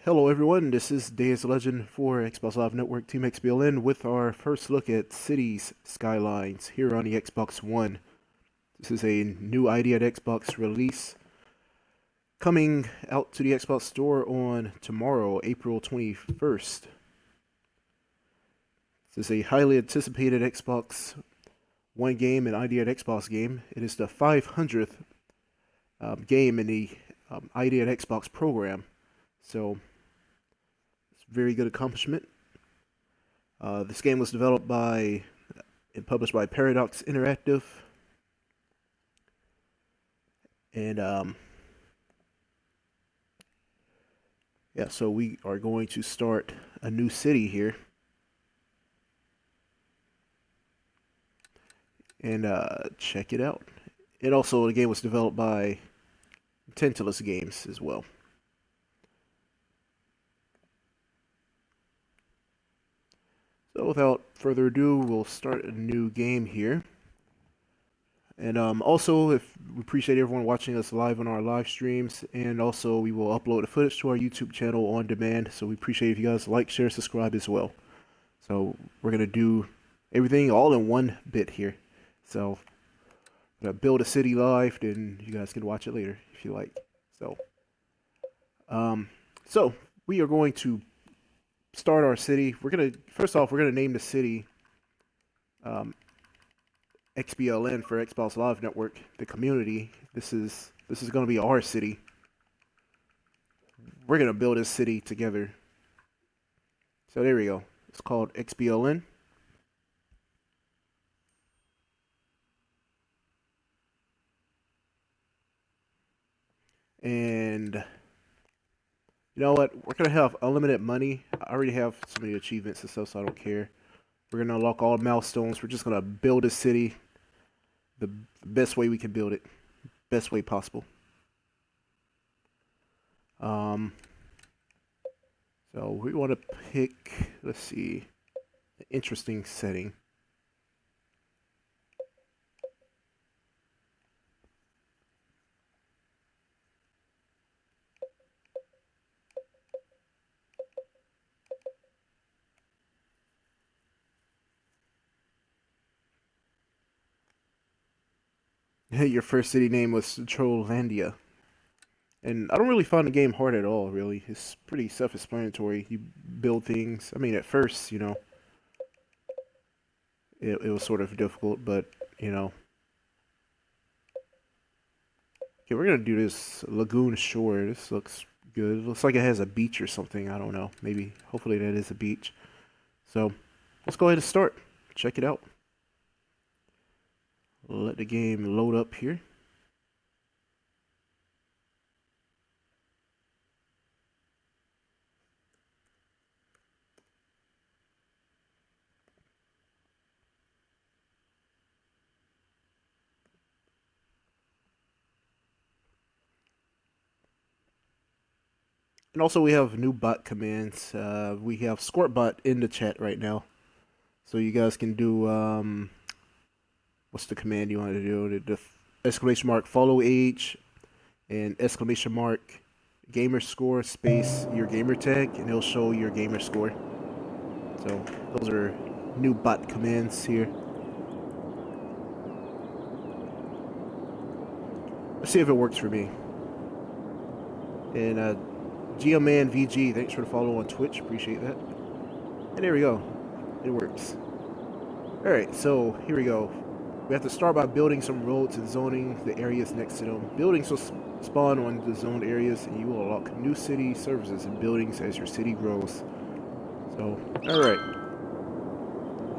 Hello everyone, this is Deus Legend for Xbox Live Network Team XBLN with our first look at Cities Skylines here on the Xbox One. This is a new ID at Xbox release coming out to the Xbox Store on tomorrow, April 21st. This is a highly anticipated Xbox One game and ID at Xbox game. It is the 500th game in the ID at Xbox program. So very good accomplishment. This game was developed by and published by Paradox Interactive. And yeah, so we are going to start a new city here. And check it out. And also the game was developed by Tentilus Games as well. So without further ado, we'll start a new game here. And also, if we appreciate everyone watching us live on our live streams, and also we will upload the footage to our YouTube channel on demand. So we appreciate if you guys like, share, subscribe as well. So we're gonna do everything all in one bit here. So I'm gonna build a city live, then you guys can watch it later if you like. So we are going to start our city. First off, we're gonna name the city XBLN for Xbox Live Network, the community. This is gonna be our city. We're gonna build this city together. So there we go. It's called XBLN. And you know what? We're gonna have unlimited money. I already have so many achievements and stuff, so I don't care. We're gonna unlock all milestones. We're just gonna build a city the best way we can build it, best way possible. So we want to pick, let's see, an interesting setting. Your first city name was Trollandia. And I don't really find the game hard at all, really. It's pretty self-explanatory. You build things. I mean, at first, you know, it was sort of difficult, but, you know. Okay, we're going to do this Lagoon Shore. This looks good. It looks like it has a beach or something. I don't know. Maybe, hopefully that is a beach. So, let's go ahead and start. Check it out. Let the game load up here. And also we have new bot commands. We have SquirtBot in the chat right now. So you guys can do, what's the command you want to do? The exclamation mark follow age and exclamation mark gamer score space your gamer tag, and it'll show your gamer score. So those are new bot commands here. Let's see if it works for me. And GeoMan VG, thanks for the follow on Twitch, appreciate that. And there we go, it works. Alright, so here we go. We have to start by building some roads and zoning the areas next to them. Buildings will spawn on the zoned areas, and you will unlock new city services and buildings as your city grows. So, alright.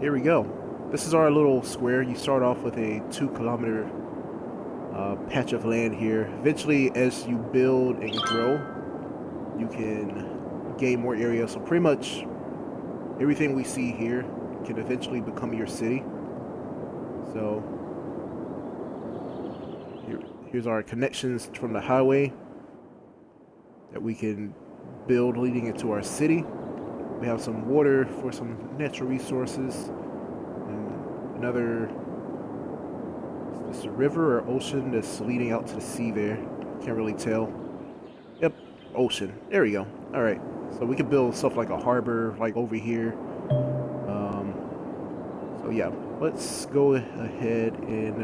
Here we go. This is our little square. You start off with a 2-kilometer patch of land here. Eventually, as you build and grow, you can gain more area. So pretty much everything we see here can eventually become your city. So here's our connections from the highway that we can build leading into our city. We have some water for some natural resources, and another, is this a river or ocean that's leading out to the sea there? Can't really tell. Yep, ocean. There we go. All right. So we could build stuff like a harbor, like over here. So yeah, let's go ahead and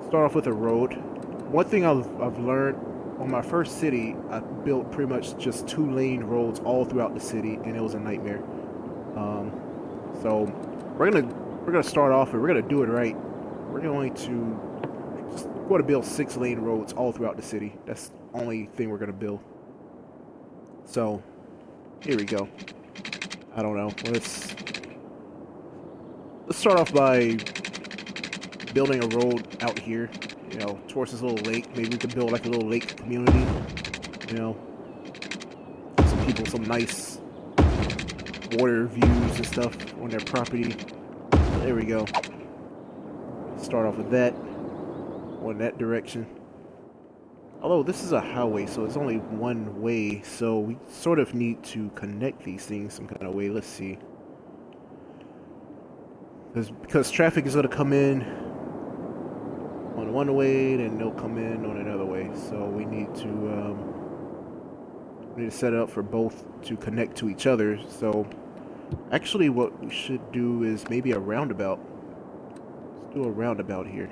start off with a road. One thing I've learned on my first city, I built pretty much just 2-lane roads all throughout the city, and it was a nightmare. So we're gonna start off and we're gonna do it right. We're going to build 6-lane roads all throughout the city. That's the only thing we're gonna build. So here we go. I don't know. Let's start off by building a road out here, you know, towards this little lake. Maybe we could build like a little lake community, you know, some people, some nice water views and stuff on their property. So there we go. Start off with that, on that direction. Although this is a highway, so it's only one way, so we sort of need to connect these things some kind of way. Let's see. Because traffic is going to come in on one way, then they'll come in on another way. So we need to set it up for both to connect to each other. So actually what we should do is maybe a roundabout. Let's do a roundabout here.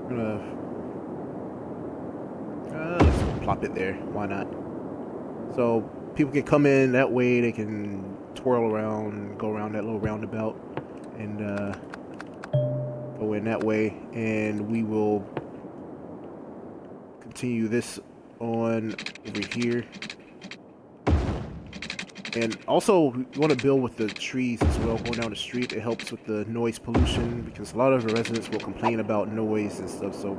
We're gonna let's plop it there. Why not? So people can come in that way. They can twirl around, go around that little roundabout, and go in that way. And we will continue this on over here. And also, we want to build with the trees as well going down the street. It helps with the noise pollution because a lot of the residents will complain about noise and stuff. So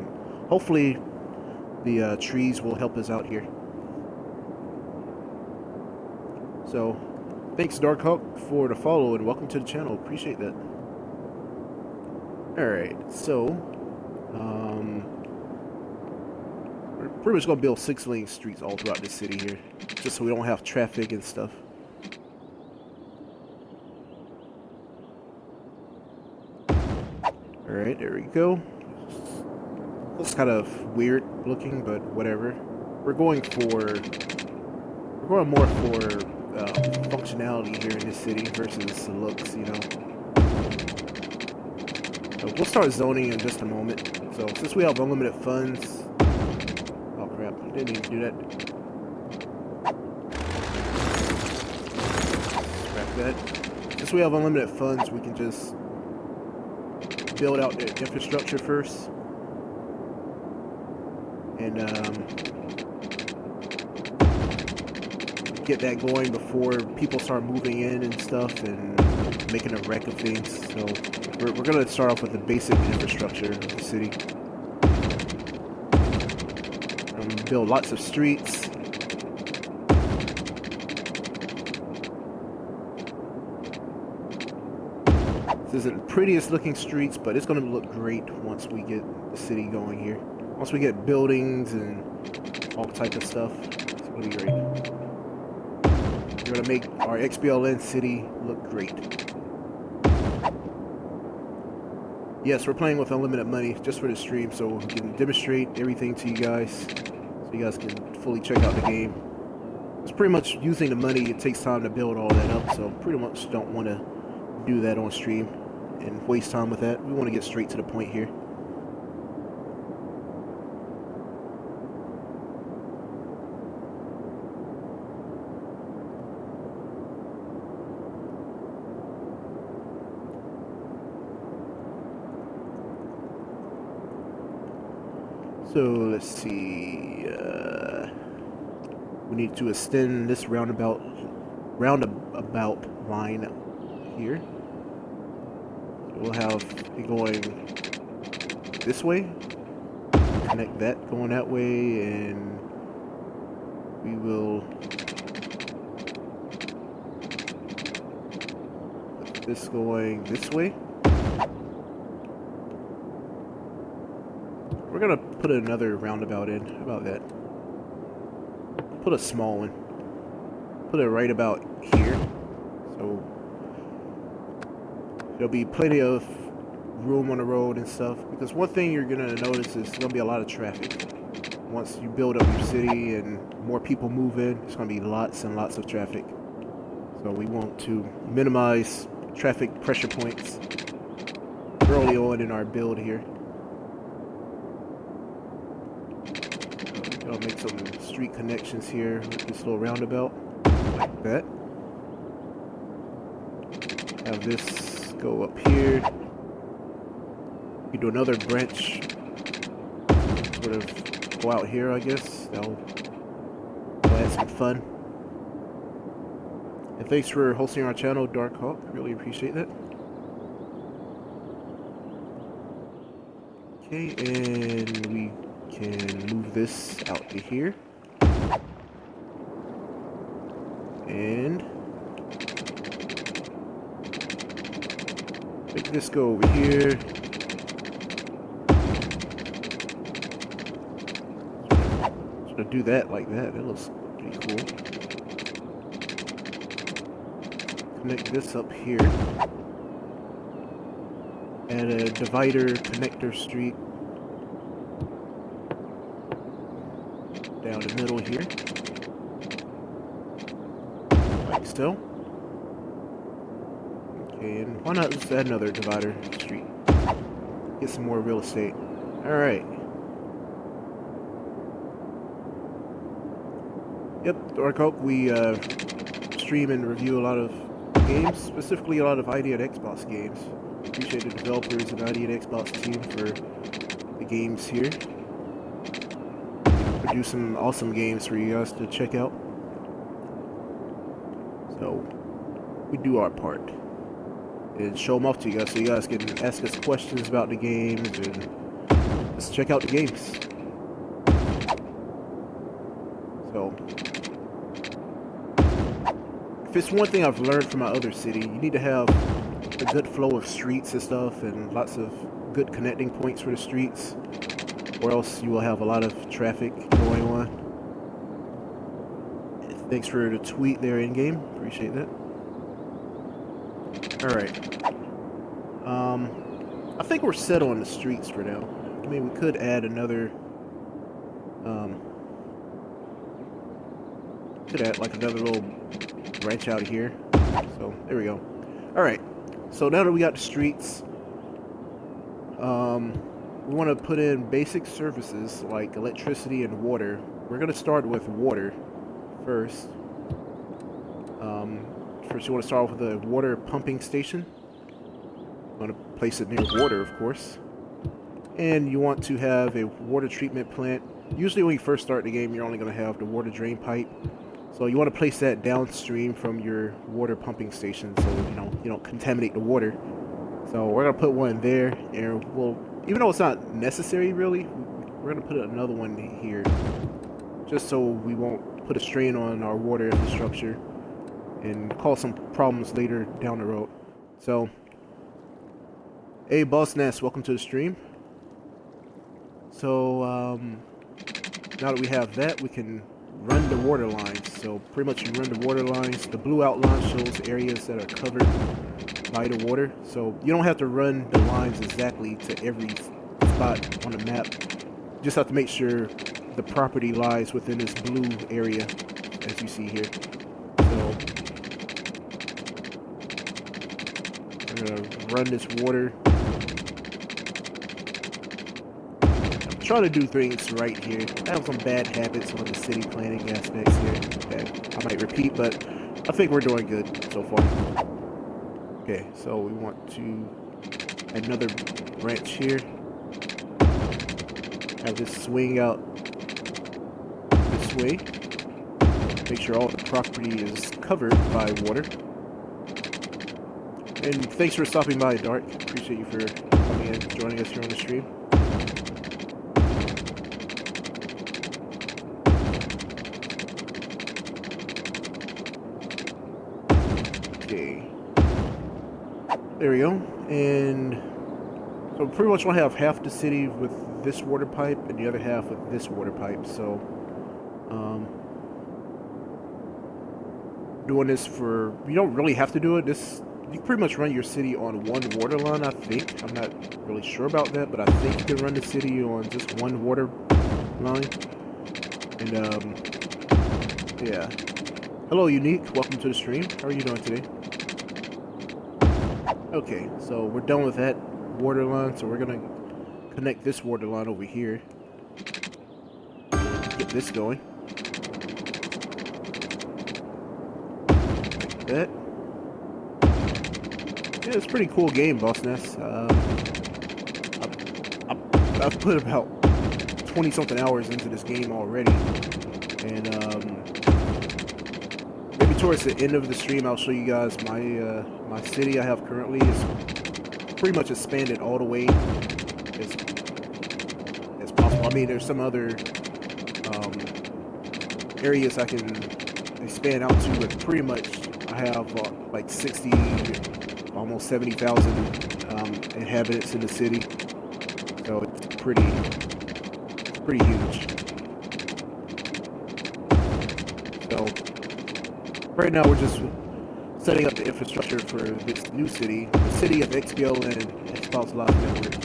hopefully the trees will help us out here. So thanks Darkhawk for the follow and welcome to the channel. Appreciate that. Alright, so we're pretty much going to build 6-lane streets all throughout the city here, just so we don't have traffic and stuff. Alright, there we go. Looks kind of weird looking, but whatever. We're going more for functionality here in this city versus the looks, you know. So we'll start zoning in just a moment. So since we have unlimited funds, oh crap, I didn't even do that. Scrap that. Since we have unlimited funds, we can just build out the infrastructure first, and get that going before people start moving in and stuff and making a wreck of things. So we're gonna start off with the basic infrastructure of the city. Build lots of streets. This isn't the prettiest looking streets, but it's gonna look great once we get the city going here. Once we get buildings and all type of stuff, it's gonna be great. We're gonna make our XBLN city look great. Yes, we're playing with unlimited money just for the stream, so we can demonstrate everything to you guys, so you guys can fully check out the game. It's pretty much using the money. It takes time to build all that up, so pretty much don't want to do that on stream and waste time with that. We want to get straight to the point here. So let's see, we need to extend this roundabout line here. So we'll have it going this way, connect that going that way, and we will put this going this way. We're gonna put another roundabout in. How about that? Put a small one. Put it right about here. So there'll be plenty of room on the road and stuff. Because one thing you're gonna notice is gonna be a lot of traffic. Once you build up your city and more people move in, it's gonna be lots and lots of traffic. So we want to minimize traffic pressure points early on in our build here. I'll make some street connections here with this little roundabout, like that. Have this go up here. We do another branch, sort of go out here, I guess. That'll add some fun. And thanks for hosting our channel, Dark Hawk. Really appreciate that. Okay, and we can move this out to here. And make this go over here. Sort of do that like that. That looks pretty cool. Connect this up here. Add a divider connector street down the middle here, like so. Okay, and why not just add another divider street? Get some more real estate. Alright. Yep, Dark Oak, we stream and review a lot of games, specifically a lot of ID at Xbox games. Appreciate the developers and ID at Xbox team for the games here. Produce some awesome games for you guys to check out. So we do our part and show them off to you guys so you guys can ask us questions about the games and just check out the games. So if it's one thing I've learned from my other city, you need to have a good flow of streets and stuff and lots of good connecting points for the streets, or else you will have a lot of traffic going on. Thanks for the tweet there in game, appreciate that. Alright, I think we're set on the streets for now. I mean, we could add another little branch out of here. So there we go. Alright, so now that we got the streets, we want to put in basic services like electricity and water. We're going to start with water first. First you want to start off with a water pumping station. You want to place it near water, of course. And you want to have a water treatment plant. Usually when you first start the game, you're only going to have the water drain pipe. So you want to place that downstream from your water pumping station so you don't contaminate the water. So we're going to put one there, and we'll, even though it's not necessary really, we're going to put another one here just so we won't put a strain on our water infrastructure and cause some problems later down the road. So, hey Boss Ness, welcome to the stream. So now that we have that, we can run the water lines. So pretty much you run the water lines. The blue outline shows areas that are covered by the water. So you don't have to run the lines exactly to every spot on the map. You just have to make sure the property lies within this blue area, as you see here. So we're gonna run this water. Try to do things right here. I have some bad habits on the city planning aspects here that I might repeat, but I think we're doing good so far. Okay, so we want to add another branch here. Have this swing out this way. Make sure all the property is covered by water. And thanks for stopping by, Dark. Appreciate you for coming in, joining us here on the stream. Okay, there we go. And so pretty much want to have half the city with this water pipe and the other half with this water pipe. So doing this for, you don't really have to do it. This you can pretty much run your city on one water line, I think. I'm not really sure about that, but I think you can run the city on just one water line. And yeah. Hello, Unique. Welcome to the stream. How are you doing today? Okay, so we're done with that water line, so we're gonna connect this water line over here. Get this going. Like that. Yeah, it's a pretty cool game, Boss Ness. I've put about 20-something hours into this game already, and maybe towards the end of the stream, I'll show you guys my my city I have currently is pretty much expanded all the way as possible. I mean, there's some other areas I can expand out to, but pretty much I have like 60, almost 70,000 inhabitants in the city, so it's pretty huge. So right now we're just setting up the infrastructure for this new city, the City of XBLN, Xbox Live Network.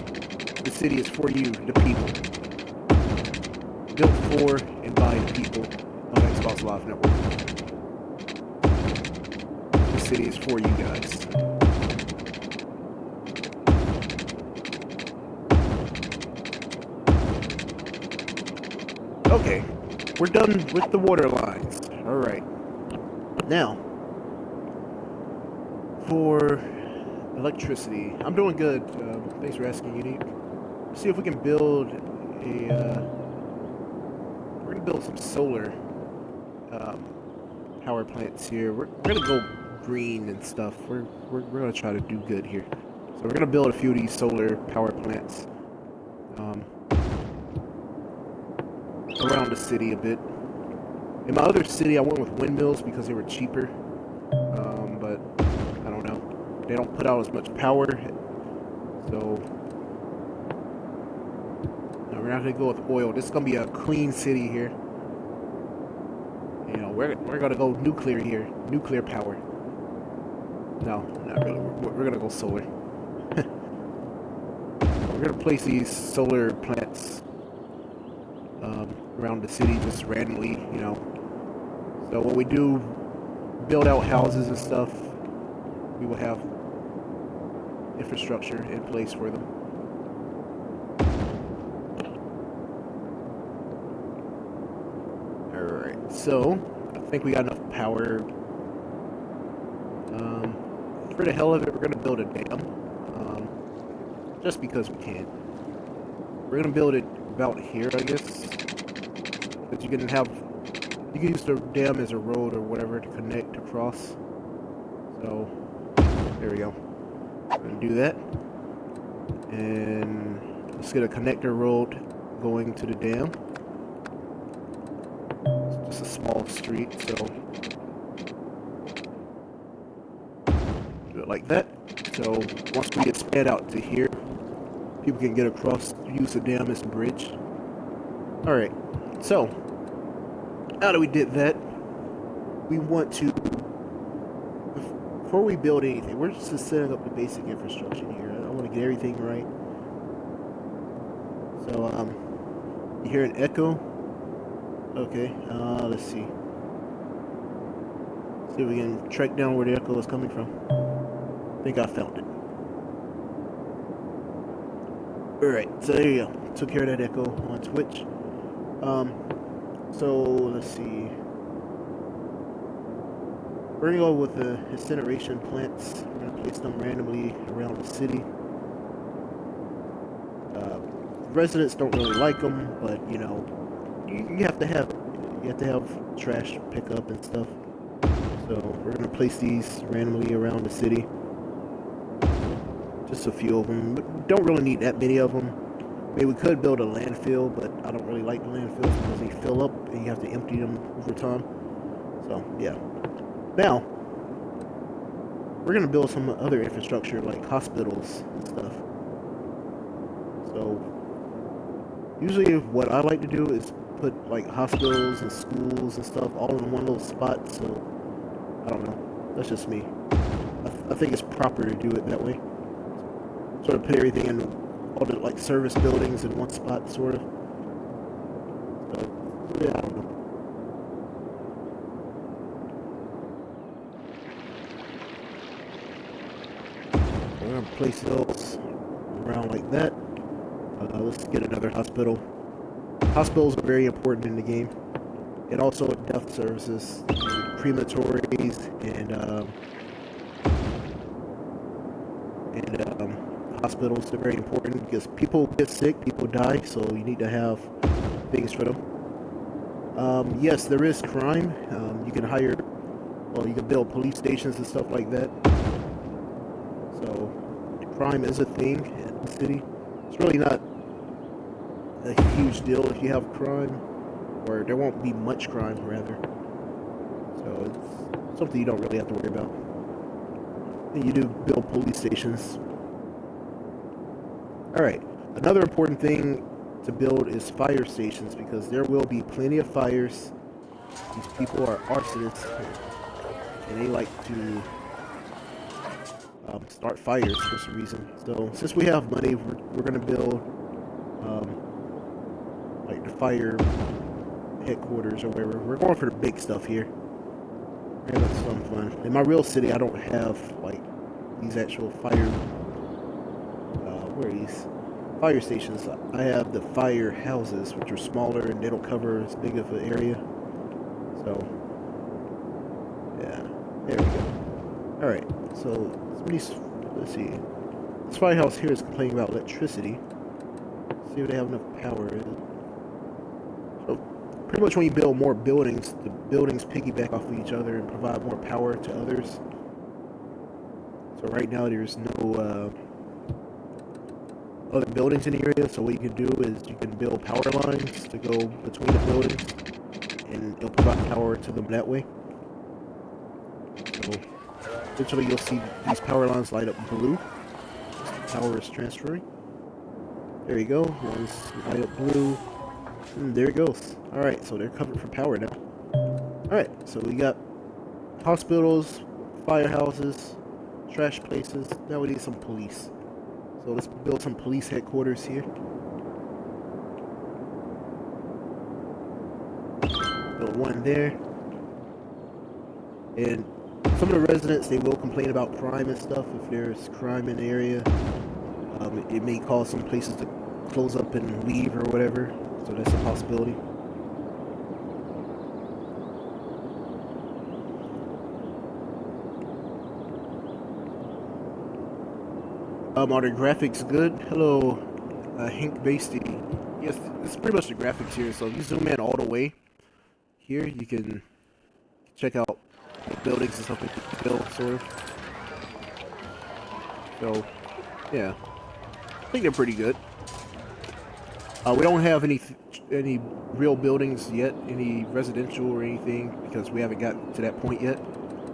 The city is for you, the people. Built for and by the people on Xbox Live Network. The city is for you guys. Okay, we're done with the water lines. Alright. Now, for electricity, I'm doing good. Thanks for asking, Unique. Let's see if we can build a. We're gonna build some solar power plants here. We're gonna go green and stuff. We're gonna try to do good here. So we're gonna build a few of these solar power plants around the city a bit. In my other city, I went with windmills because they were cheaper. But I don't know. They don't put out as much power, so no, we're not gonna go with oil. This is gonna be a clean city here. You know, we're gonna go nuclear here, nuclear power. No, not really. We're gonna go solar. We're gonna place these solar plants around the city just randomly, you know. So when we do build out houses and stuff, we will have infrastructure in place for them. Alright, so I think we got enough power. For the hell of it, we're going to build a dam. Just because we can. We're going to build it about here, I guess. But you can use the dam as a road or whatever to connect across. So, there we go. We're going to do that. And let's get a connector road going to the dam. It's just a small street, so do it like that. So once we expand out to here, people can get across, use the dam as a bridge. Alright, so now that we did that, we want to, before we build anything, we're just setting up the basic infrastructure here. I want to get everything right. So, you hear an echo? Okay, let's see. See if we can track down where the echo is coming from. I think I found it. Alright, so there you go. Took care of that echo on Twitch. So let's see. We're gonna go with the incineration plants. We're gonna place them randomly around the city. Residents don't really like them, but you know, you have to have trash pickup and stuff. So we're gonna place these randomly around the city. Just a few of them. We don't really need that many of them. Maybe we could build a landfill, but I don't really like the landfills because they fill up and you have to empty them over time. So yeah. Now we're gonna build some other infrastructure like hospitals and stuff. So usually what I like to do is put like hospitals and schools and stuff all in one little spot. So I don't know. That's just me. I think it's proper to do it that way. Sort of put everything in all the like service buildings in one spot, sort of. So yeah, I don't know. We're gonna place those around like that. Let's get another hospital. Hospitals are very important in the game, and also death services, crematories, and hospitals are very important because people get sick, people die, so you need to have things for them. Yes, there is crime. You can hire, well, you can build police stations and stuff like that. So crime is a thing in the city. It's really not a huge deal if you have crime, or there won't be much crime, rather. So it's something you don't really have to worry about. And you do build police stations. Alright, another important thing to build is fire stations, because there will be plenty of fires. These people are arsonists, and they like to start fires for some reason. So since we have money, we're going to build like the fire headquarters or whatever. We're going for the big stuff here. We're having some fun. In my real city, I don't have like these actual fire. Where are these fire stations? I have the fire houses, which are smaller and they don't cover as big of an area. So yeah, there we go. All right, so let's see. This firehouse here is complaining about electricity. Let's see if they have enough power. So pretty much when you build more buildings, the buildings piggyback off of each other and provide more power to others. So right now there's no other buildings in the area, so what you can do is you can build power lines to go between the buildings, and it'll provide power to them that way. So eventually you'll see these power lines light up blue. Power is transferring. There you go. One's light up blue. And there it goes. Alright, so they're covered for power now. Alright, so we got hospitals, firehouses, trash places. Now we need some police. So let's build some police headquarters here. Build one there. And some of the residents, they will complain about crime and stuff. If there's crime in the area, it may cause some places to close up and leave or whatever. So that's a possibility. Are the graphics good? Hello, Hank Basty. Yes, it's pretty much the graphics here. So if you zoom in all the way here, you can check out the buildings and stuff like built, sort of. So, yeah, I think they're pretty good. We don't have any real buildings yet, any residential or anything, because we haven't got to that point yet.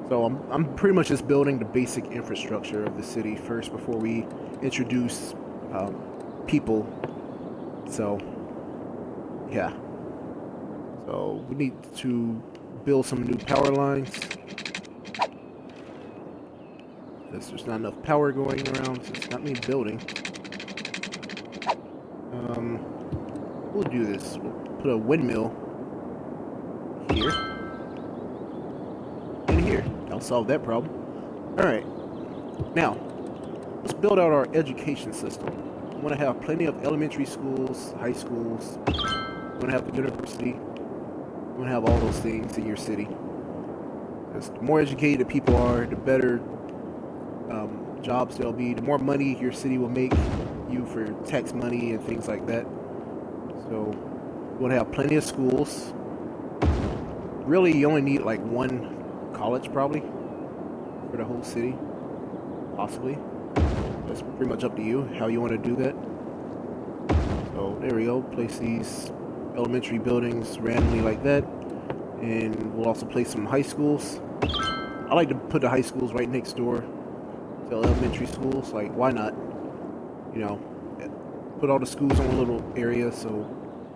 So I'm pretty much just building the basic infrastructure of the city first before we introduce people. So yeah. So we need to build some new power lines. Because there's not enough power going around, so it's not me building. We'll do this. We'll put a windmill here. Here. I'll solve that problem. Alright. Now, let's build out our education system. We want to have plenty of elementary schools, high schools. We want to have the university. We want to have all those things in your city. Because the more educated people are, the better jobs there'll be. The more money your city will make you for tax money and things like that. So, we want to have plenty of schools. Really, you only need like one college probably for the whole city, possibly. That's pretty much up to you how you want to do that. So there we go. Place these elementary buildings randomly like that, and we'll also place some high schools. I like to put the high schools right next door to elementary schools. Like, why not? You know, put all the schools in a little area so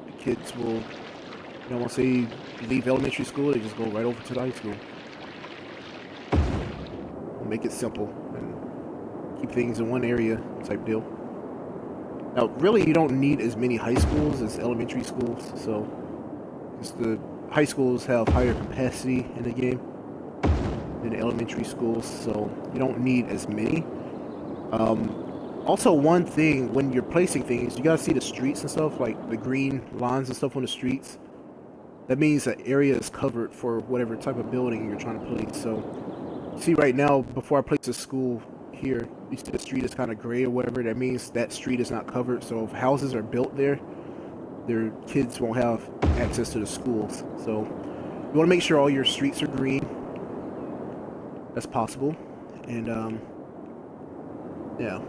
the kids will, you know, once they leave elementary school, they just go right over to the high school. make it simple and keep things in one area type deal. Now, really, you don't need as many high schools as elementary schools, so just the high schools have higher capacity in the game than the elementary schools, so you don't need as many. Also, one thing, when you're placing things, you gotta see the streets and stuff, like the green lines and stuff on the streets. That means that area is covered for whatever type of building you're trying to place. So, see right now, before I place a school here, you see the street is kind of gray or whatever. That means that street is not covered. So if houses are built there, their kids won't have access to the schools. So you want to make sure all your streets are green. That's possible. And yeah.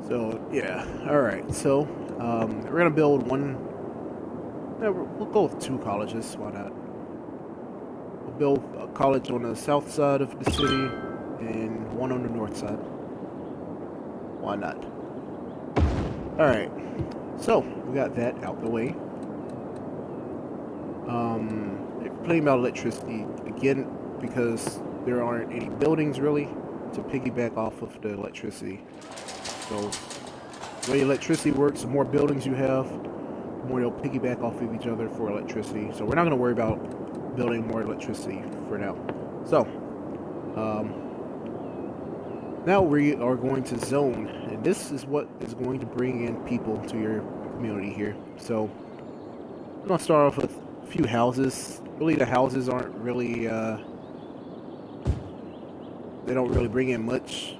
So yeah, all right. So we're gonna build one. Yeah, we'll go with 2 colleges. Why not? We'll build a college on the south side of the city and one on the north side. Why not? All right. So we got that out the way. Complaining about electricity again because there aren't any buildings really to piggyback off of the electricity. So the way electricity works, the more buildings you have, the more they'll piggyback off of each other for electricity. So we're not going to worry about building more electricity for now. So now we are going to zone, and this is what is going to bring in people to your community here. So I'm going to start off with a few houses. Really, the houses aren't really they don't really bring in much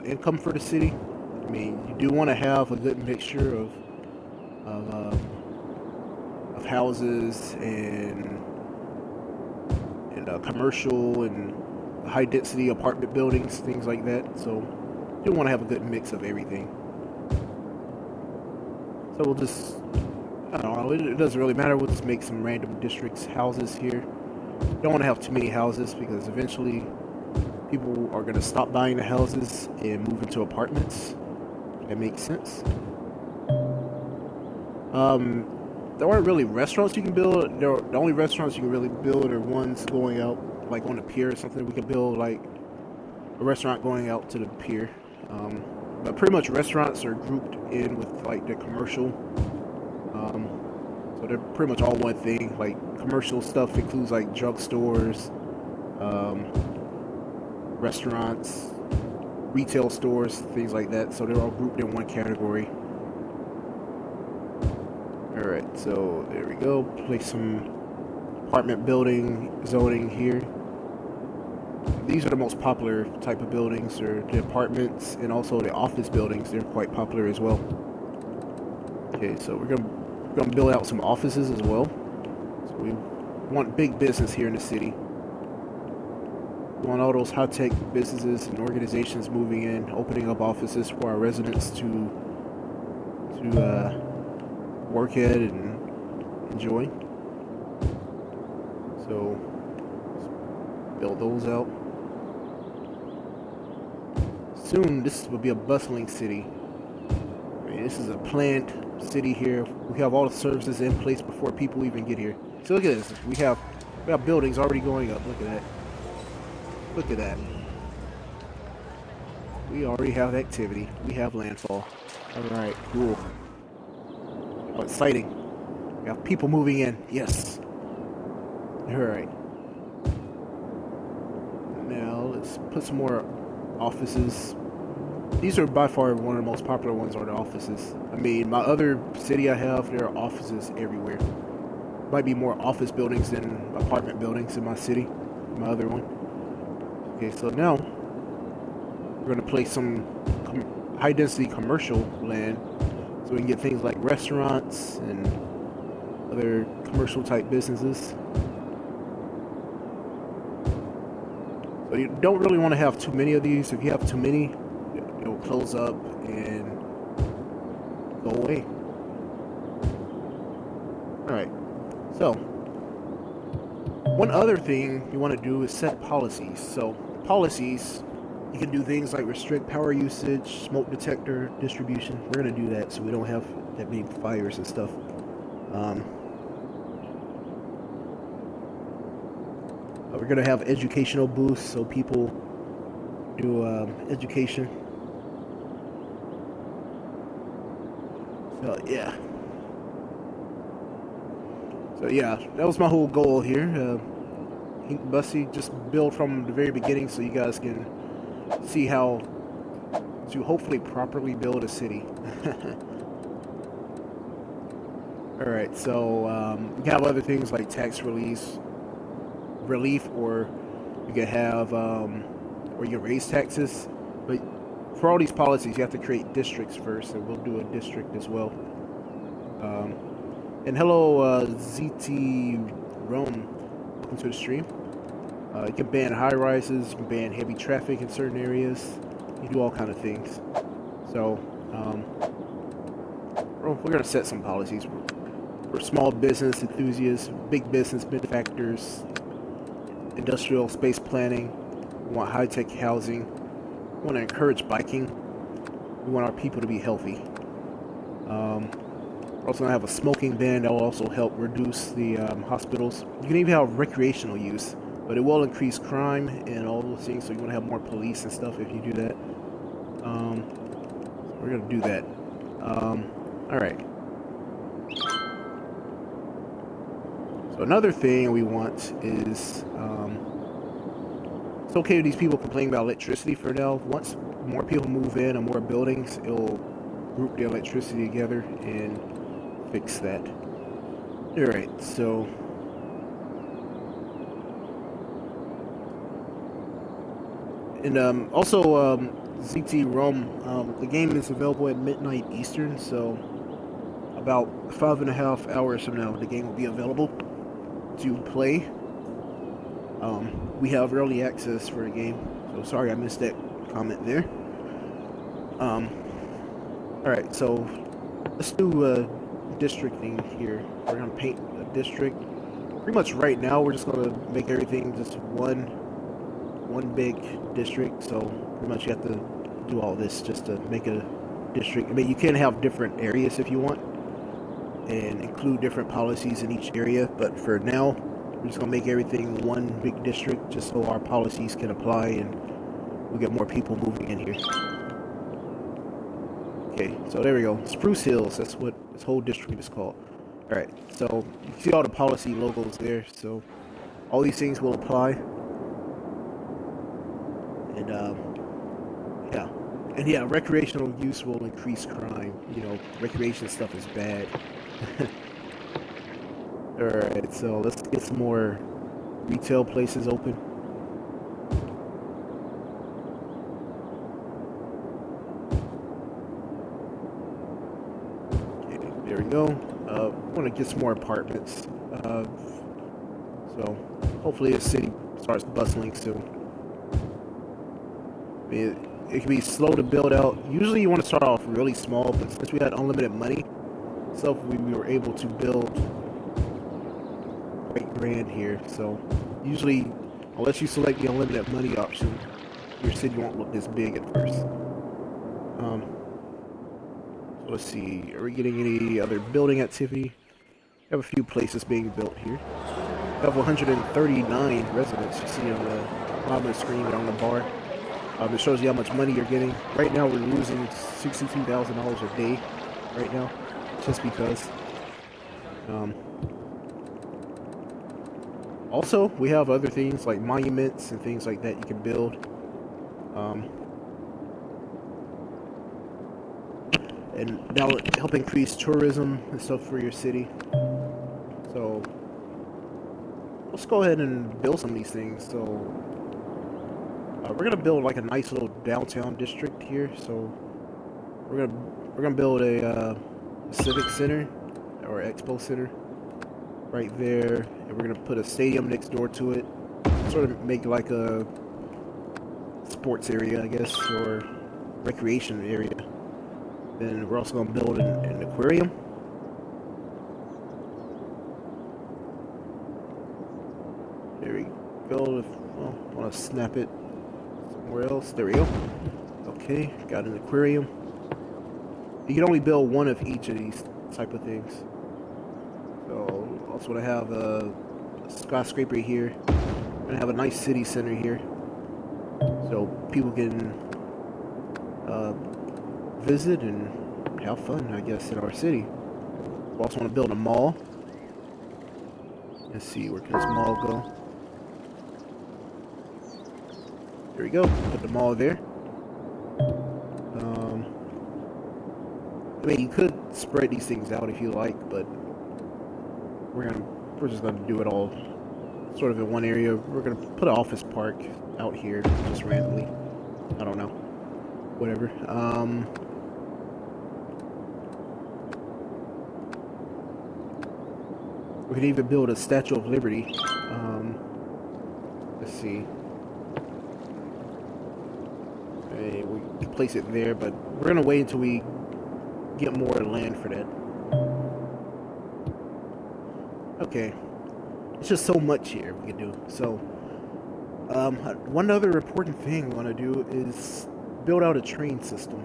income for the city. I mean, you do want to have a good mixture of houses and commercial and high density apartment buildings, things like that. So you do want to have a good mix of everything. So we'll just, I don't know, it doesn't really matter. We'll just make some random districts houses here. Don't want to have too many houses because eventually people are going to stop buying the houses and move into apartments. That makes sense. There aren't really restaurants you can build. The only restaurants you can really build are ones going out, like on the pier or something. We can build like a restaurant going out to the pier. But pretty much restaurants are grouped in with like the commercial. So they're pretty much all one thing. Like commercial stuff includes like drugstores, restaurants, retail stores, things like that. So they're all grouped in one category. Alright, so there we go. Place some apartment building zoning here. These are the most popular type of buildings, or the apartments and also the office buildings. They're quite popular as well. Okay, so we're gonna build out some offices as well. So we want big business here in the city. We want all those high-tech businesses and organizations moving in, opening up offices for our residents to work at and enjoy. So let's build those out. Soon this will be a bustling city. I mean, this is a planned city here. We have all the services in place before people even get here. So look at this. We have buildings already going up. Look at that. Look at that. We already have activity. We have landfall. Alright, cool. Oh, exciting. We have people moving in. Yes. Alright. Now, let's put some more offices. These are by far one of the most popular ones are the offices. I mean, my other city I have, there are offices everywhere. Might be more office buildings than apartment buildings in my city. My other one. Okay, so now we're going to place some high-density commercial land so we can get things like restaurants and other commercial-type businesses. So you don't really want to have too many of these. If you have too many, it'll close up and go away. Alright, so one other thing you want to do is set policies. So policies, you can do things like restrict power usage, smoke detector distribution. We're going to do that so we don't have that many fires and stuff. we're gonna have educational booths so people do education. So yeah. So yeah, that was my whole goal here. Bussy, just build from the very beginning so you guys can see how to hopefully properly build a city. Alright, so we have other things like tax relief, or you can have or you raise taxes, but for all these policies you have to create districts first, and we'll do a district as well. And hello ZT Rome, welcome to the stream. You can ban high rises, you can ban heavy traffic in certain areas, you do all kind of things. So we're gonna set some policies for small business enthusiasts, big business benefactors, industrial space planning. We want high-tech housing. We want to encourage biking. We want our people to be healthy. We're also going to have a smoking ban that will also help reduce the hospitals. You can even have recreational use, but it will increase crime and all those things, so you're going to have more police and stuff if you do that. So we're going to do that. Alright. So another thing we want is, it's okay if these people complain about electricity for now. Once more people move in and more buildings, it'll group the electricity together and fix that. Alright, so and also ZT Rome, the game is available at midnight Eastern, so about 5.5 hours from now the game will be available to play. We have early access for the game, so sorry I missed that comment there. Alright, so let's do districting here. We're gonna paint a district. Pretty much right now we're just gonna make everything just one big district, so pretty much you have to do all this just to make a district. I mean, you can have different areas if you want and include different policies in each area, but for now we're just gonna make everything one big district just so our policies can apply and we get more people moving in here. Okay, so there we go. Spruce Hills, that's what this whole district is called. Alright, so you can see all the policy logos there, so all these things will apply. And yeah. And yeah, recreational use will increase crime. You know, recreation stuff is bad. Alright, so let's get some more retail places open. Okay, there we go. I want to get some more apartments. So hopefully the city starts bustling soon. I mean, it can be slow to build out. Usually you want to start off really small, but since we had unlimited money, so we were able to build quite grand here. So usually, unless you select the unlimited money option, your city won't look this big at first. So let's see, are we getting any other building activity? We have a few places being built here. We have 139 residents. You see on the bottom of the screen there on the bar. It shows you how much money you're getting. Right now we're losing $62,000 a day right now, just because. Also, we have other things like monuments and things like that you can build. And that'll help increase tourism and stuff for your city. So let's go ahead and build some of these things. So we're gonna build like a nice little downtown district here. So we're gonna build a civic center or expo center right there, and we're gonna put a stadium next door to it. Sort of make like a sports area, I guess, or recreation area. Then we're also gonna build an aquarium. There we go. Well, I want to snap it somewhere else. There we go. Okay, got an aquarium. You can only build one of each of these type of things. So also want to have a skyscraper here. We're gonna have a nice city center here, so people can visit and have fun, I guess, in our city. We also want to build a mall. Let's see, where can this mall go? There we go. Put the mall there. I mean, you could spread these things out if you like, but we're just gonna do it all sort of in one area. We're gonna put an office park out here just randomly. I don't know. Whatever. We could even build a Statue of Liberty. Let's see. Okay, we can place it there, but we're gonna wait until we get more land for that. Okay. It's just so much here we can do. So, one other important thing we want to do is build out a train system.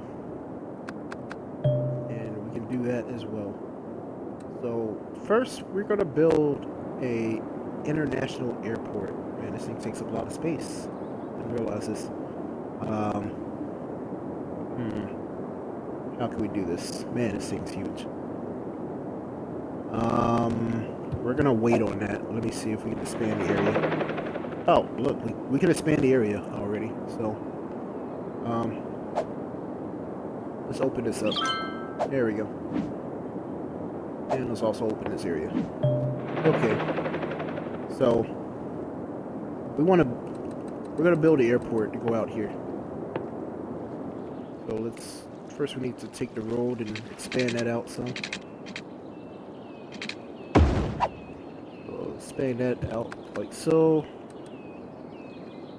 And we can do that as well. So, first, we're going to build a international airport. Man, this thing takes up a lot of space. Didn't realize this. How can we do this? Man, this thing's huge. We're gonna wait on that. Let me see if we can expand the area. Oh, look, we can expand the area already. So, let's open this up. There we go. And let's also open this area. Okay. So, we're gonna build an airport to go out here. So first we need to take the road and expand that out some. So expand that out like so.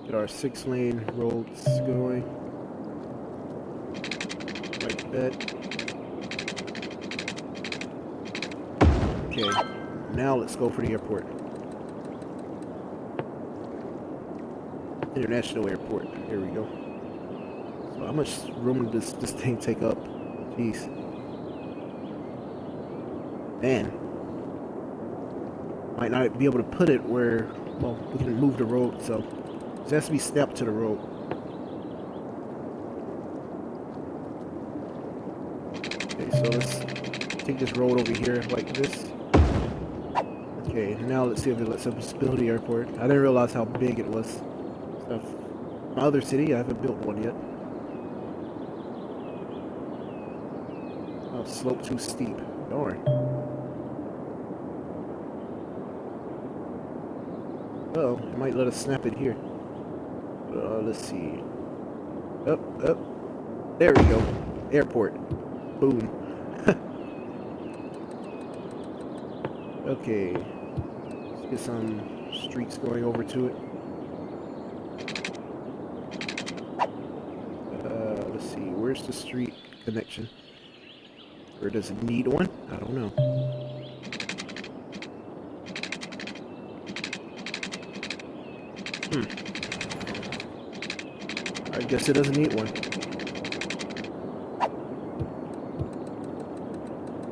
Get our 6-lane roads going. Like that. Okay, now let's go for the airport. International airport. Here we go. So how much room does this thing take up? Jeez. Man. Might not be able to put it where, well, we can move the road, so it has to be stepped to the road. Okay, so let's take this road over here like this. Okay, now let's see if it lets us build the airport. I didn't realize how big it was. My other city, I haven't built one yet. Oh, slope too steep. Darn. Oh, it might let us snap it here. Let's see. Up. There we go. Airport. Boom. Okay. Let's get some streets going over to it. Let's see. Where's the street connection? Or does it need one? I don't know. I guess it doesn't need one.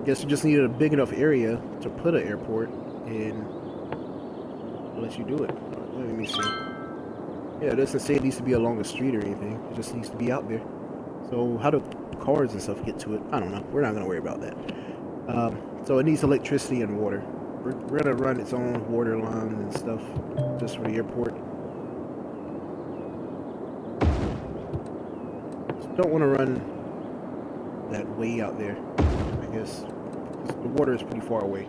I guess we just needed a big enough area to put an airport and it'll let you do it. Let me see. Yeah, it doesn't say it needs to be along the street or anything. It just needs to be out there. So how do cars and stuff get to it? I don't know. We're not going to worry about that. So it needs electricity and water. We're going to run its own water lines and stuff just for the airport. Just don't want to run that way out there, I guess. The water is pretty far away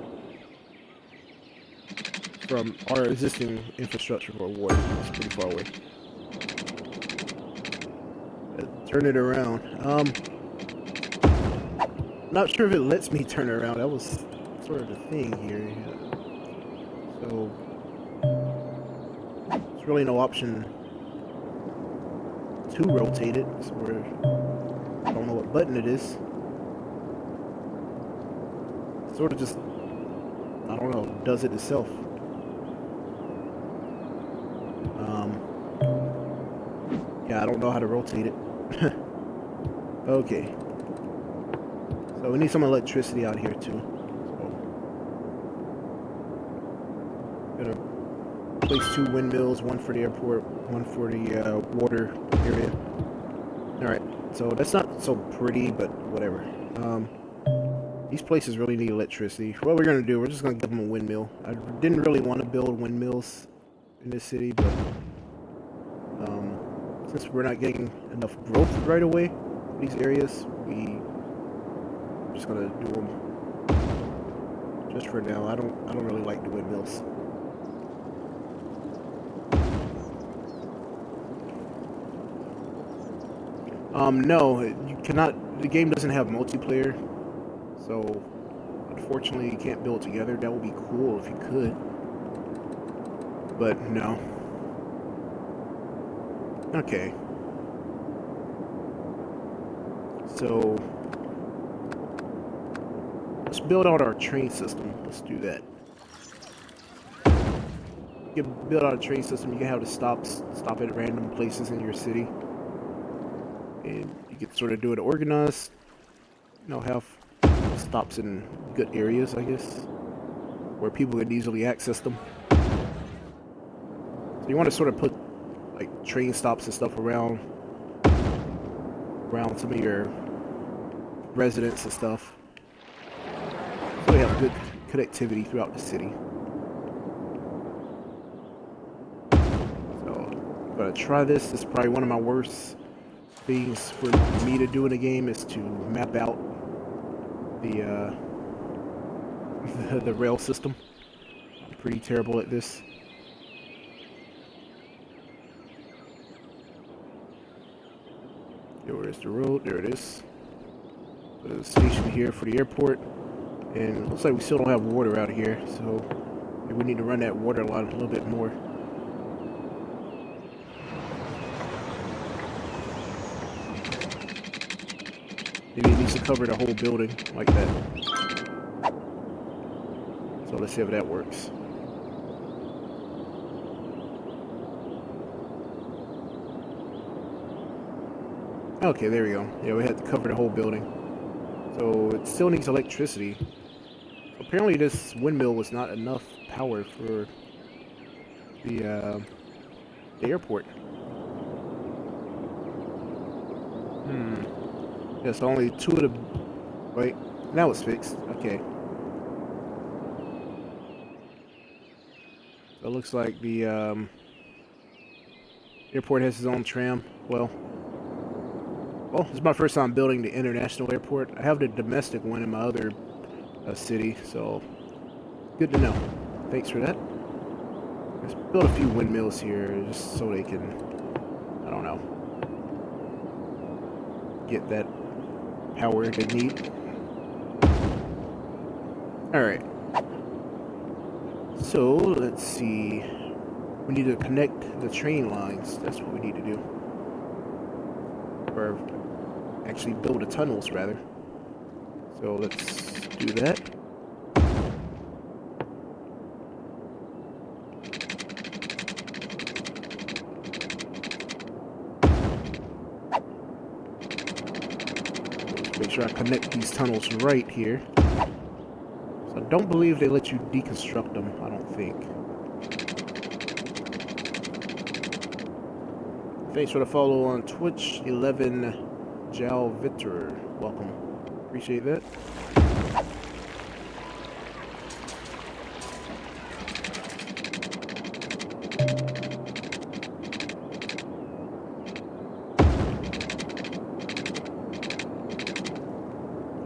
from our existing infrastructure for water. It's pretty far away. Turn it around. Not sure if it lets me turn it around. That was sort of the thing here. So there's really no option to rotate it. So I don't know what button it is. Sort of just, I don't know, does it itself. Yeah, I don't know how to rotate it. Okay. So we need some electricity out here too. So, gonna place 2 windmills, one for the airport, one for the water area. Alright, so that's not so pretty, but whatever. These places really need electricity. What we're going to do, we're just going to give them a windmill. I didn't really want to build windmills in this city, but since we're not getting enough growth right away in these areas, we're just going to do them just for now. I don't really like the windmills. No, you cannot. The game doesn't have multiplayer, so unfortunately you can't build together. That would be cool if you could, but no. Okay. So let's build out our train system. Let's do that. You can build out a train system. You can have the stop at random places in your city. And you can sort of do it organized, you know, have stops in good areas, I guess, where people can easily access them. So you want to sort of put like train stops and stuff around some of your residents and stuff, so we have good connectivity throughout the city. So I'm gonna try this. This is probably one of my worst things for me to do in a game, is to map out the the rail system. I'm pretty terrible at this. Where is the road? There it is. There's a station here for the airport, and it looks like we still don't have water out here, so maybe we need to run that water line a little bit more. Maybe it needs to cover the whole building like that. So let's see if that works. Okay, there we go. Yeah, we had to cover the whole building. So it still needs electricity. Apparently this windmill was not enough power for the airport. Yeah, so only 2 of the... Wait, now it's fixed. Okay. So it looks like the airport has its own tram. Well, this is my first time building the international airport. I have the domestic one in my other city, so good to know. Thanks for that. Let's build a few windmills here just so they can, I don't know, get that power they need. Alright. So, let's see. We need to connect the train lines. That's what we need to do. Or actually build the tunnels, rather. So, let's do that. Make sure I connect these tunnels right here. So I don't believe they let you deconstruct them, I don't think. Thanks for the follow on Twitch, 11 Jal Victor. Welcome. Appreciate that.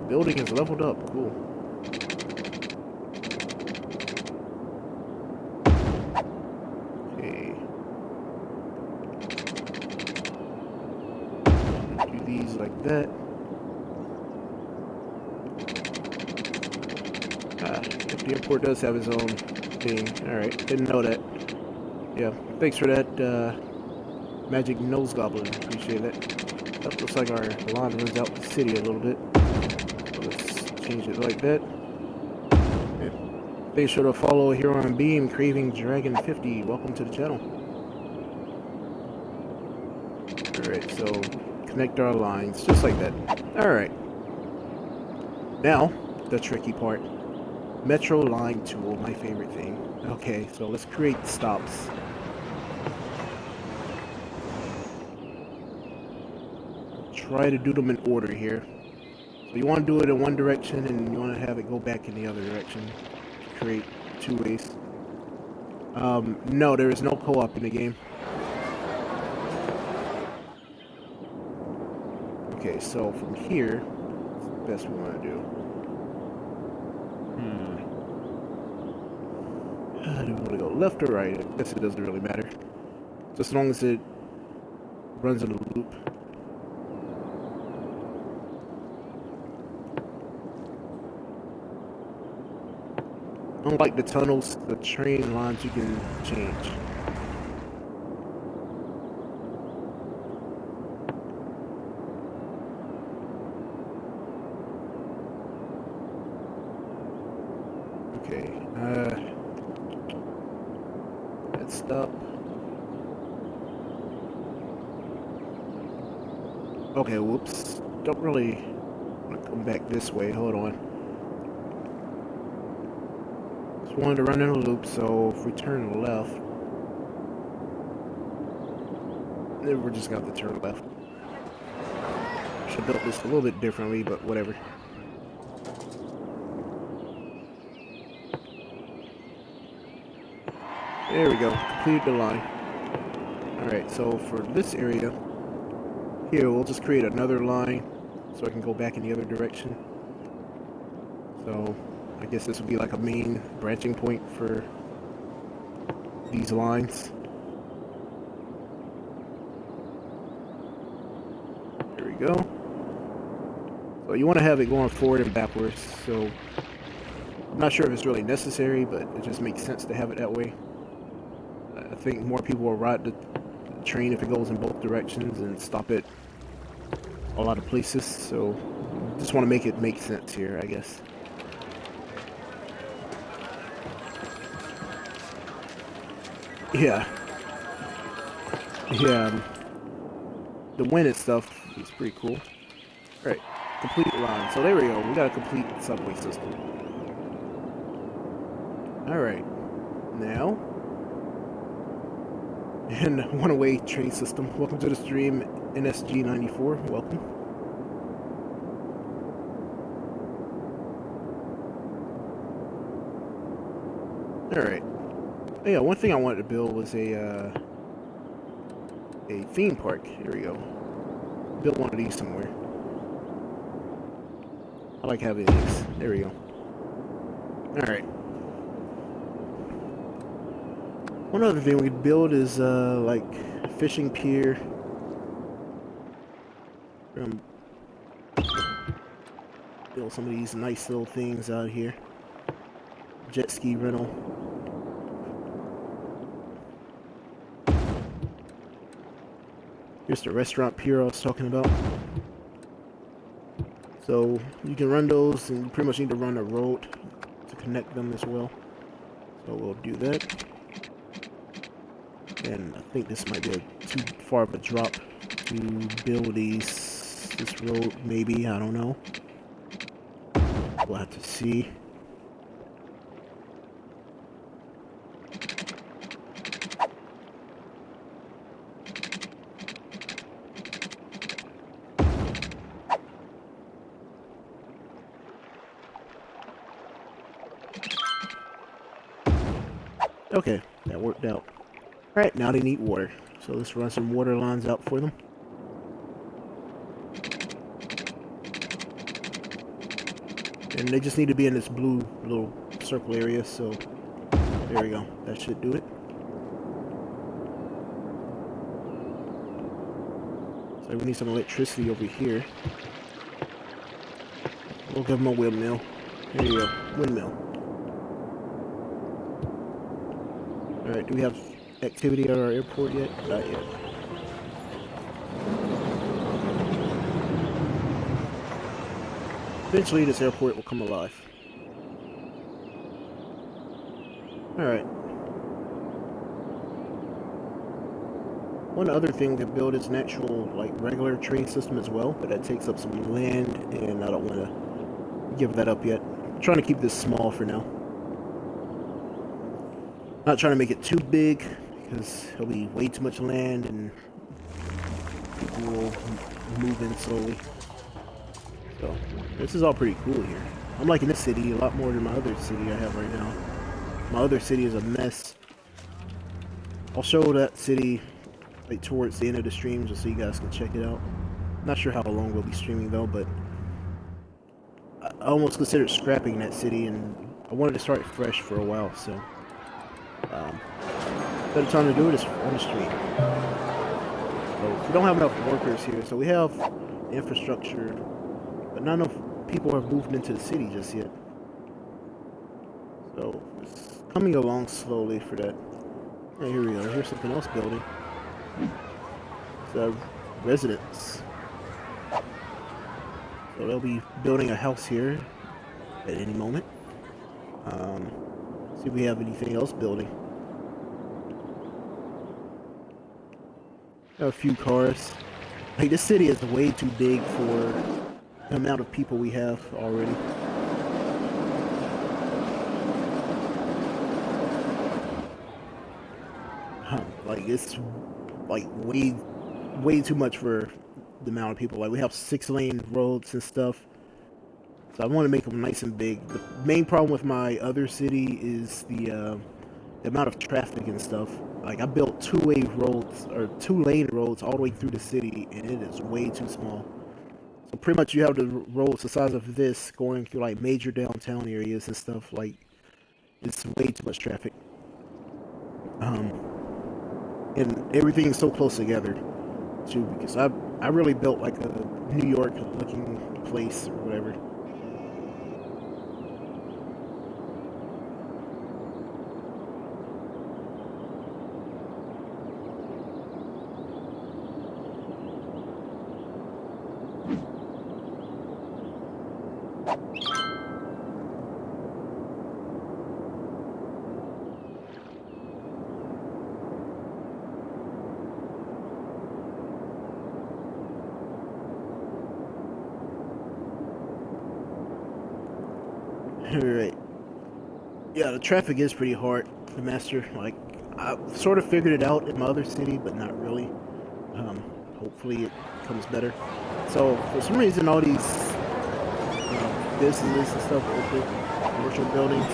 Building is leveled up. Cool. Okay. Do these like that. The airport does have its own thing. Alright, didn't know that. Yeah, thanks for that, Magic Nose Goblin. Appreciate that. That looks like our line runs out the city a little bit. Change it like that. Okay. Be sure to follow here on Beam, Craving Dragon 50. Welcome to the channel. Alright, so connect our lines just like that. Alright. Now, the tricky part. Metro line tool, my favorite thing. Okay, so let's create stops. Try to do them in order here. So you want to do it in one direction and you want to have it go back in the other direction. Create two ways. No, there is no co-op in the game. Okay, so from here, what's the best we want to do? Do we want to go left or right? I guess it doesn't really matter. Just as long as it runs in a loop. Unlike the tunnels, the train lines you can change. Okay, let's stop. Okay, whoops. Don't really want to come back this way. Hold on. Just wanted to run in a loop, so if we turn left, then we're just going to turn left. Should have built this a little bit differently, but whatever. There we go. Completed the line. Alright, so for this area, here we'll just create another line so I can go back in the other direction. So I guess this would be like a main branching point for these lines. There we go. So you want to have it going forward and backwards. So I'm not sure if it's really necessary, but it just makes sense to have it that way. I think more people will ride the train if it goes in both directions and stop it a lot of places. So just want to make it make sense here, I guess. Yeah. The wind and stuff is pretty cool. Alright, complete line. So there we go. We got a complete subway system. Alright. Now, and one-way train system. Welcome to the stream, NSG94. Welcome. Alright. Yeah, one thing I wanted to build was a theme park. Here we go. Build one of these somewhere. I like having these. There we go. Alright. One other thing we could build is like fishing pier. Build some of these nice little things out here. Jet ski rental. Here's the restaurant pier I was talking about. So you can run those, and you pretty much need to run a road to connect them as well. So we'll do that. And I think this might be too far of a drop to build this road, maybe, I don't know. We'll have to see. Okay, that worked out. Alright, now they need water. So let's run some water lines out for them. And they just need to be in this blue little circle area, so there we go. That should do it. So we need some electricity over here. We'll give them a windmill. There you go, windmill. Alright, do we have activity at our airport yet? Not yet. Eventually this airport will come alive. Alright. One other thing to build is an actual, like, regular train system as well, but that takes up some land, and I don't want to give that up yet. trying to keep this small for now. Not trying to make it too big because it'll be way too much land and people will move in slowly. So this is all pretty cool here. I'm liking this city a lot more than my other city I have right now. My other city is a mess. I'll show that city like towards the end of the stream just so you guys can check it out. Not sure how long we'll be streaming though, but I almost considered scrapping that city and I wanted to start fresh for a while, so better time to do it is on the street. So we don't have enough workers here, so we have infrastructure, but not enough people have moved into the city just yet. So it's coming along slowly for that. Oh, here we go. Here's something else building. It's a residence. So they'll be building a house here at any moment. See if we have anything else building. Got a few cars. Like, this city is way too big for the amount of people we have already. Like, it's like way too much for the amount of people. Like, we have 6-lane roads and stuff, so I want to make them nice and big. The main problem with my other city is the amount of traffic and stuff. Like, I built 2-way roads or 2-lane roads all the way through the city, and it is way too small. So pretty much you have the roads the size of this going through like major downtown areas and stuff. Like, it's way too much traffic. And everything is so close together too, because I really built like a New York looking place or whatever. Alright. Yeah, the traffic is pretty hard to master. Like, I sort of figured it out in my other city, but not really. Hopefully it comes better. So, for some reason, all these businesses and stuff open, commercial buildings,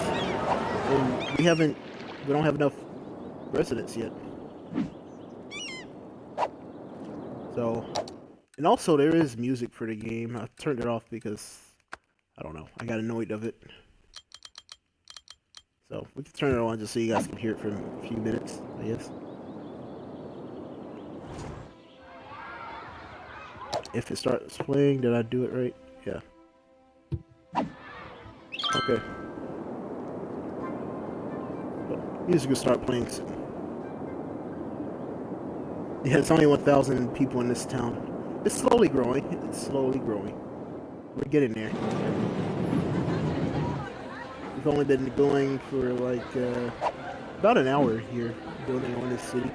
and we don't have enough residents yet. So, and also there is music for the game. I turned it off because, I don't know, I got annoyed of it. So, we can turn it on just so you guys can hear it for a few minutes, I guess. If it starts playing, did I do it right? Yeah. Okay. So, music will start playing soon. Yeah, it's only 1,000 people in this town. It's slowly growing. It's slowly growing. We're getting there. We've only been going for like about an hour here building on this city.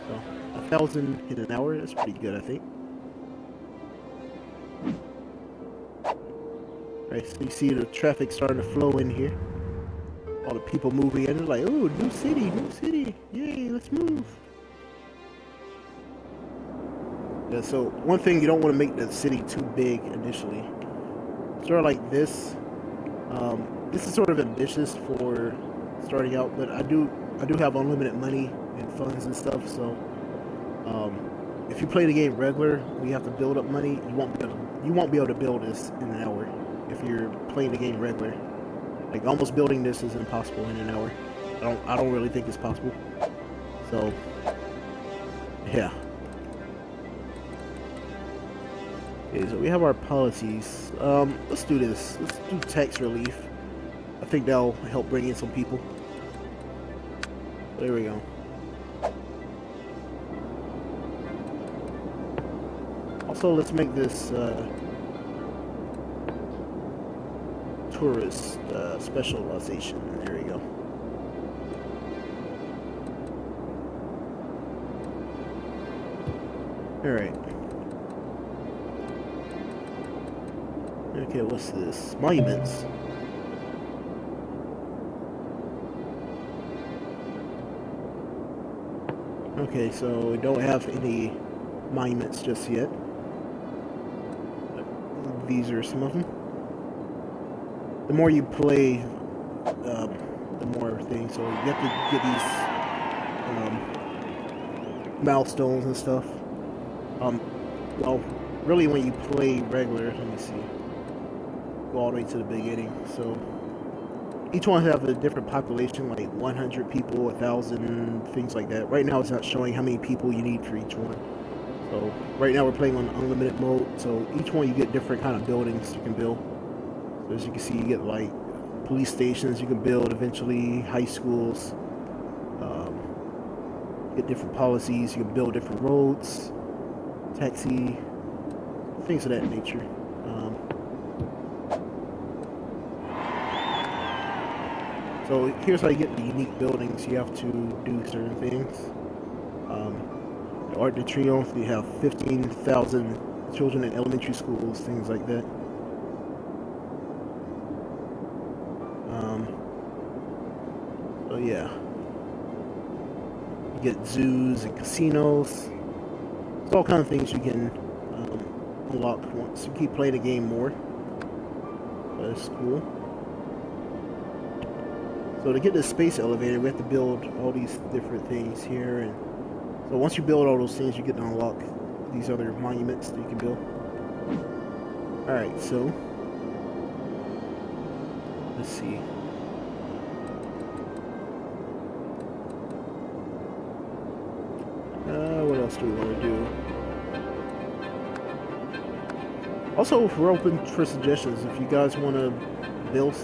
So 1,000 in an hour, that's pretty good, I think. Alright, so you see the traffic starting to flow in here. All the people moving in, they're like, oh, new city, yay, let's move. Yeah, so one thing, you don't want to make the city too big initially. Sort of like this. This is sort of ambitious for starting out, but I do have unlimited money and funds and stuff. So if you play the game regular, we have to build up money. You won't be able to build this in an hour if you're playing the game regular. Like, almost building this is impossible in an hour. I don't really think it's possible. So yeah. Okay, so we have our policies. Let's do this. Let's do tax relief. I think that'll help bring in some people. There we go. Also, let's make this tourist specialization. There we go. Alright. Okay, what's this? Monuments. Okay, so we don't have any monuments just yet. These are some of them. The more you play, the more things. So you have to get these milestones and stuff. Well, really, when you play regular, let me see. Go all the way to the beginning. So each one have a different population, like 100 people, 1,000, things like that. Right now, it's not showing how many people you need for each one. So right now, we're playing on unlimited mode. So each one, you get different kind of buildings you can build. So as you can see, you get like police stations you can build eventually, high schools. Get different policies. You can build different roads, taxi, things of that nature. So here's how you get the unique buildings. You have to do certain things. The Art de Triomphe, you have 15,000 children in elementary schools, things like that. So yeah. You get zoos and casinos. It's all kind of things you can unlock once you keep playing the game more. That's cool. So to get the space elevator, we have to build all these different things here, and so once you build all those things, you get to unlock these other monuments that you can build. Alright, so let's see. What else do we want to do? Also, we're open for suggestions. If you guys want to build,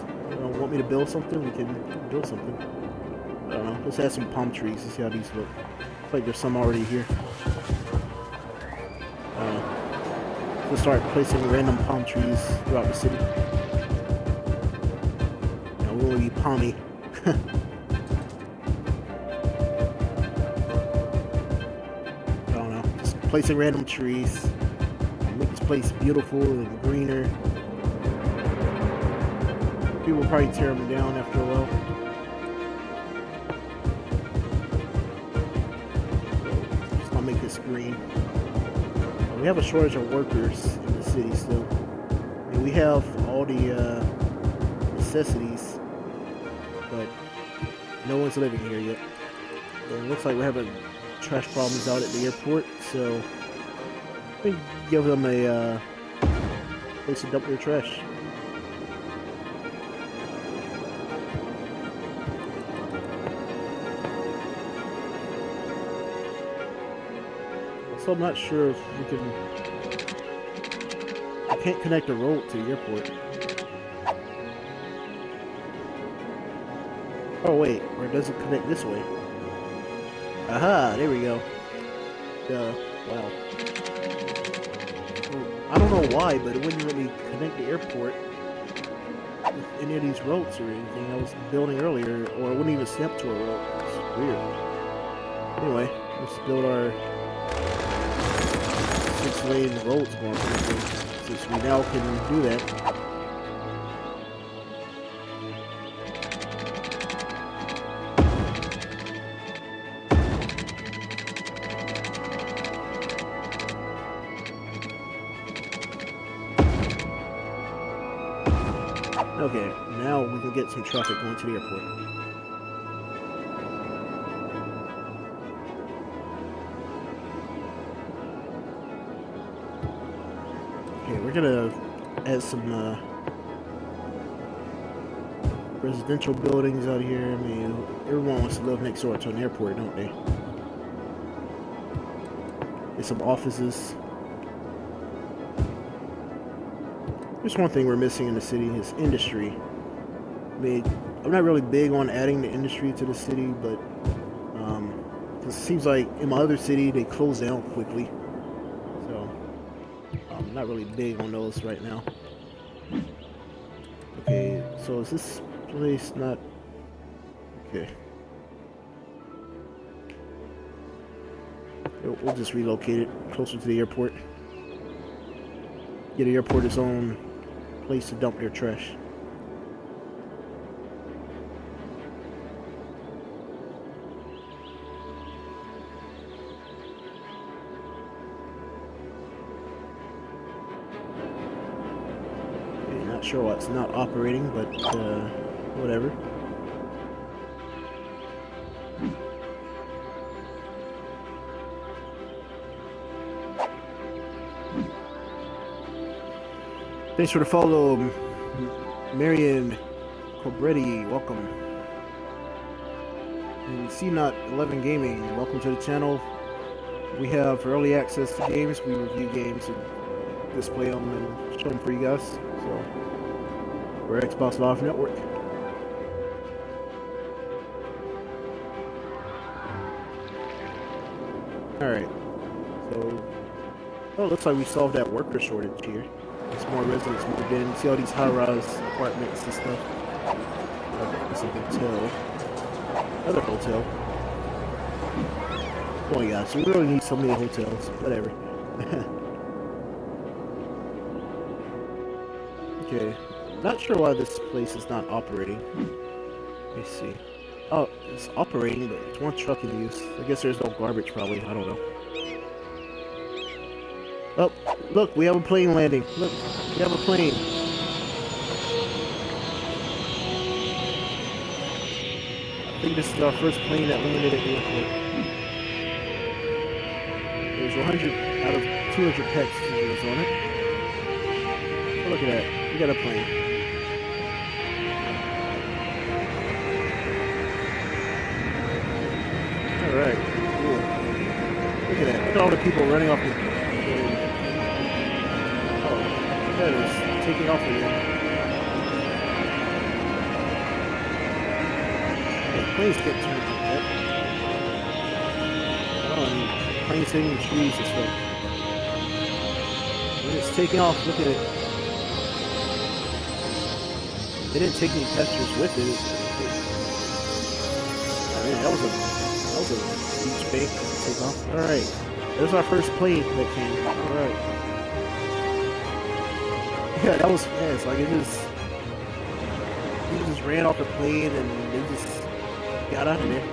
want me to build something, we can build something. I don't know. Let's add some palm trees and see how these look. Looks like there's some already here. Let's start placing random palm trees throughout the city. We want to be palmy. I don't know. Just placing random trees. Make this place beautiful and greener. People will probably tear them down after a while. Just gonna make this green. We have a shortage of workers in the city still. I mean, we have all the necessities, but no one's living here yet. And it looks like we're having trash problems out at the airport, so we can give them a place to dump their trash. So I'm not sure if we can. I can't connect a road to the airport. Oh wait, or does it connect this way? Aha, there we go. Wow. Well, I don't know why, but it wouldn't really connect the airport with any of these roads or anything I was building earlier, or it wouldn't even snap to a road. It's weird. Anyway, let's build our 6-lane roads more quickly, since we now can do that. Okay, now we can get some traffic going to the airport. Okay, we're gonna add some residential buildings out here. I mean, everyone wants to live next door to an airport, don't they? There's some offices. There's one thing we're missing in the city is industry. I mean, I'm not really big on adding the industry to the city, but it seems like in my other city they close down quickly. So I'm not really big on those right now. Okay, so is this place not okay? We'll just relocate it closer to the airport. Get the airport its own place to dump their trash. sure why it's not operating, but whatever. Thanks for the follow, Marion Cobretti. Welcome. And C-Not11 Gaming, welcome to the channel. We have early access to games. We review games and display them and show them for you guys. So we're Xbox Live Network. Alright. So, oh, it looks like we solved that worker shortage here. There's more residents moved in. See all these high-rise apartments and stuff. It's a hotel. Another hotel. Oh my gosh, we really need so many hotels. Whatever. Okay. Not sure why this place is not operating. Let me see. Oh, it's operating, but it's one truck in use. I guess there's no garbage, probably. I don't know. Oh, look, we have a plane landing. Look, we have a plane. I think this is our first plane that landed at the airport. There's 100 out of 200 passengers on it. Oh, look at that. We got a plane. Alright, cool. Look at that. Look at all the people running off the plane. Oh, that is taking off again. Planes get turned like that. Oh, and planes hitting the trees and stuff. And it's taking off, look at it. They didn't take any passengers with it. I mean, that was a huge bank to take off. Alright. There's our first plane that came. Alright. Yeah, that was fast. Like, he just ran off the plane and they just got out of there.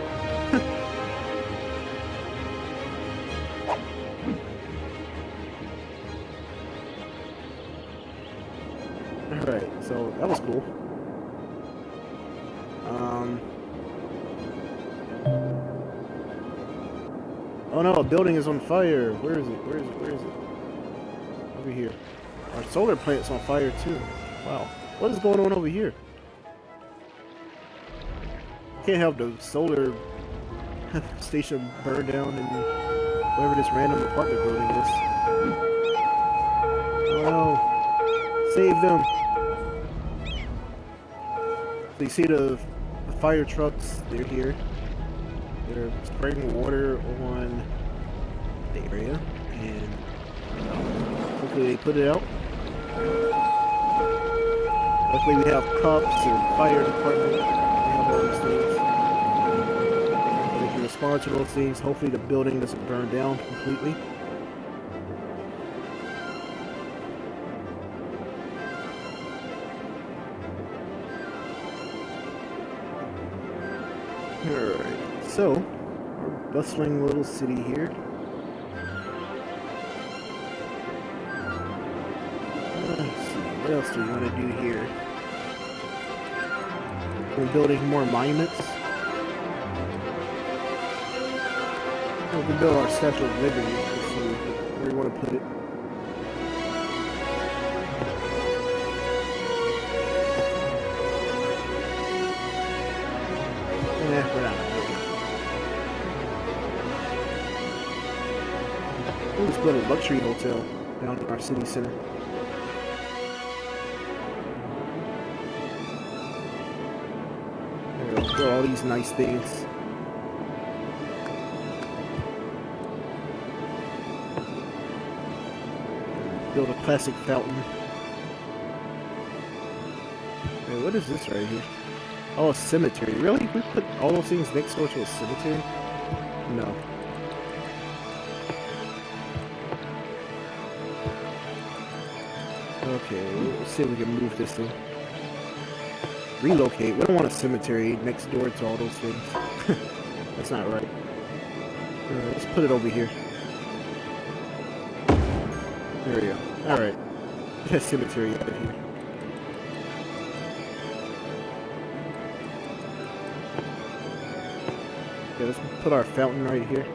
Alright, so that was cool. Oh no, a building is on fire. Where is it? Where is it? Where is it? Over here. Our solar plant's on fire too. Wow. What is going on over here? Can't have the solar station burn down in wherever this random apartment building is. Oh no. Save them. So you see the fire trucks, they're here. They're spraying water on the area and hopefully they put it out. Luckily we have cops and fire department. We have all these things. They can respond to those things. Hopefully the building doesn't burn down completely. Alright, so our bustling little city here. Let's see, what else do we want to do here? We're building more monuments. We can build our Statue of Liberty. Let's see where we want to put it. We're not. We'll just build a luxury hotel down in our city center. There we go. Build all these nice things. Build a classic fountain. Hey, what is this right here? Oh, a cemetery. Really? We put all those things next door to a cemetery? No. Okay, let's see if we can move this thing. Relocate. We don't want a cemetery next door to all those things. That's not right. Let's put it over here. There we go. Alright. Get a cemetery out of here. Okay, let's put our fountain right here.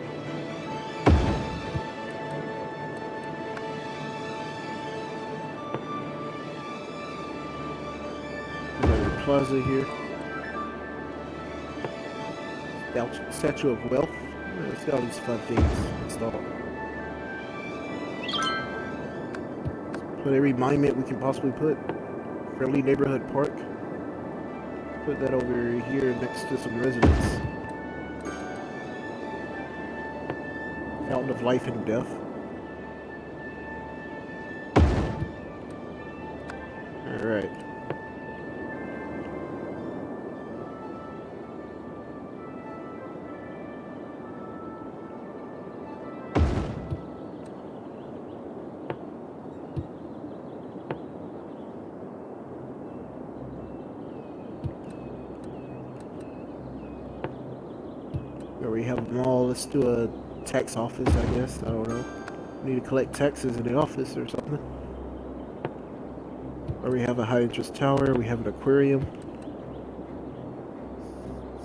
Another plaza here. Statue of Wealth. Let's get all these fun things installed. Put every monument we can possibly put. Friendly neighborhood park. Put that over here next to some residents. Fountain of life and death. Alright. There we have them all. Let's do a tax office, I guess. I don't know. We need to collect taxes in the office or something. Or we have a high interest tower. We have an aquarium.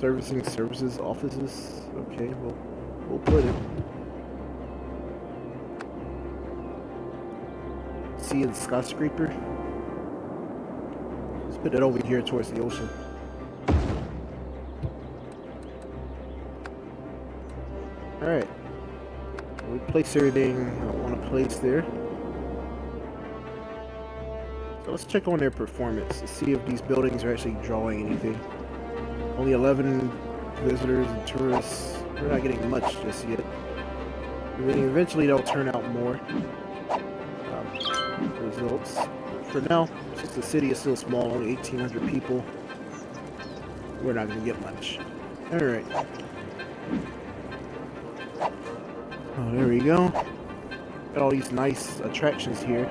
Servicing services offices. Okay, we'll put it. Sea and skyscraper. Let's put it over here towards the ocean. Alright. We place everything I want to place there. So let's check on their performance to see if these buildings are actually drawing anything. Only 11 visitors and tourists. We're not getting much just yet. I mean, eventually they'll turn out more results. For now, since the city is still small, only 1,800 people, we're not going to get much. Alright. Oh, there we go. Got all these nice attractions here.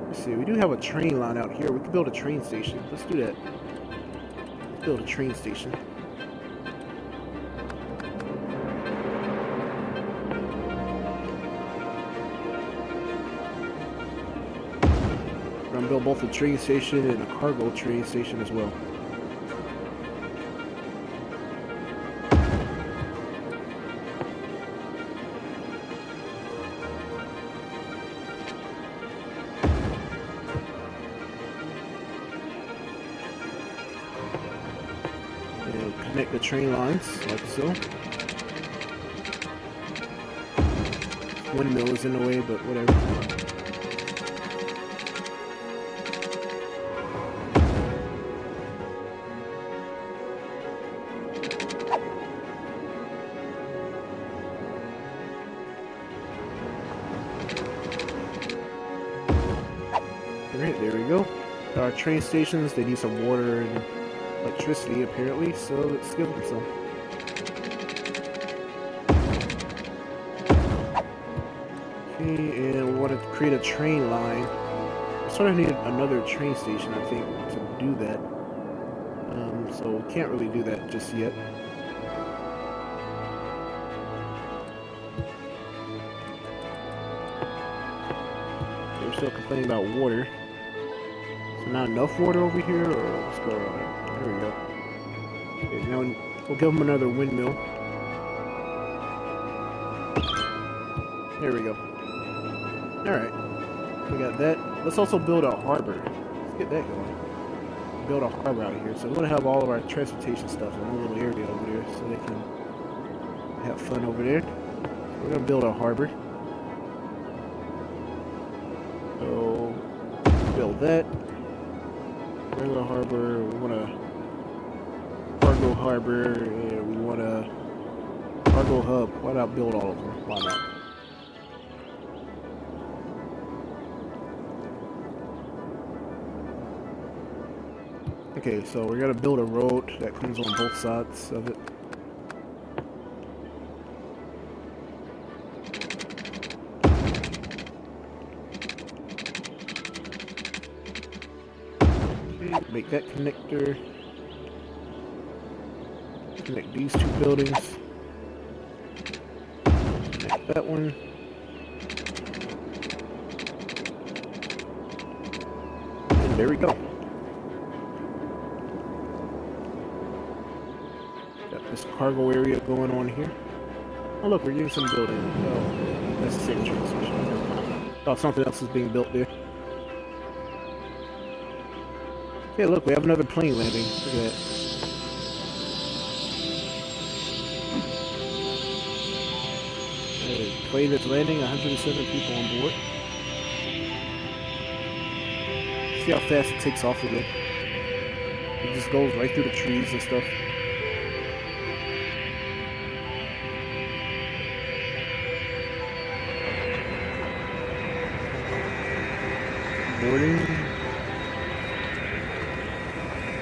Let's see, we do have a train line out here. We could build a train station. Let's do that. Let's build a train station. We're gonna build both a train station and a cargo train station as well. And connect the train lines like so. Windmill is in the way, but whatever. Alright, there we go. Our train stations, they need some water and electricity apparently, so let's give them some. Okay, and we want to create a train line. We sort of need another train station, I think, to do that. So we can't really do that just yet. We're still complaining about water. So not enough water over here, or what's going on? There we go. Okay, now we'll give them another windmill. There we go. Alright. We got that. Let's also build a harbor. Let's get that going. Build a harbor out here. So we're going to have all of our transportation stuff in one little area over there so they can have fun over there. We're going to build a harbor. So, build that. Regular harbor. We want a cargo harbor. And we want a cargo hub. Why not build all of them? Why not? Okay, so we're gonna build a road that comes on both sides of it. Okay, make that connector. Connect these two buildings. Connect that one. And There we go. Got this cargo area going on here. Oh look, we're getting some building. Oh, that's the same transmission. Oh, something else is being built there. Okay, look, we have another plane landing. Look at that. The plane is landing, 107 people on board. See how fast it takes off again. It just goes right through the trees and stuff. Boarding.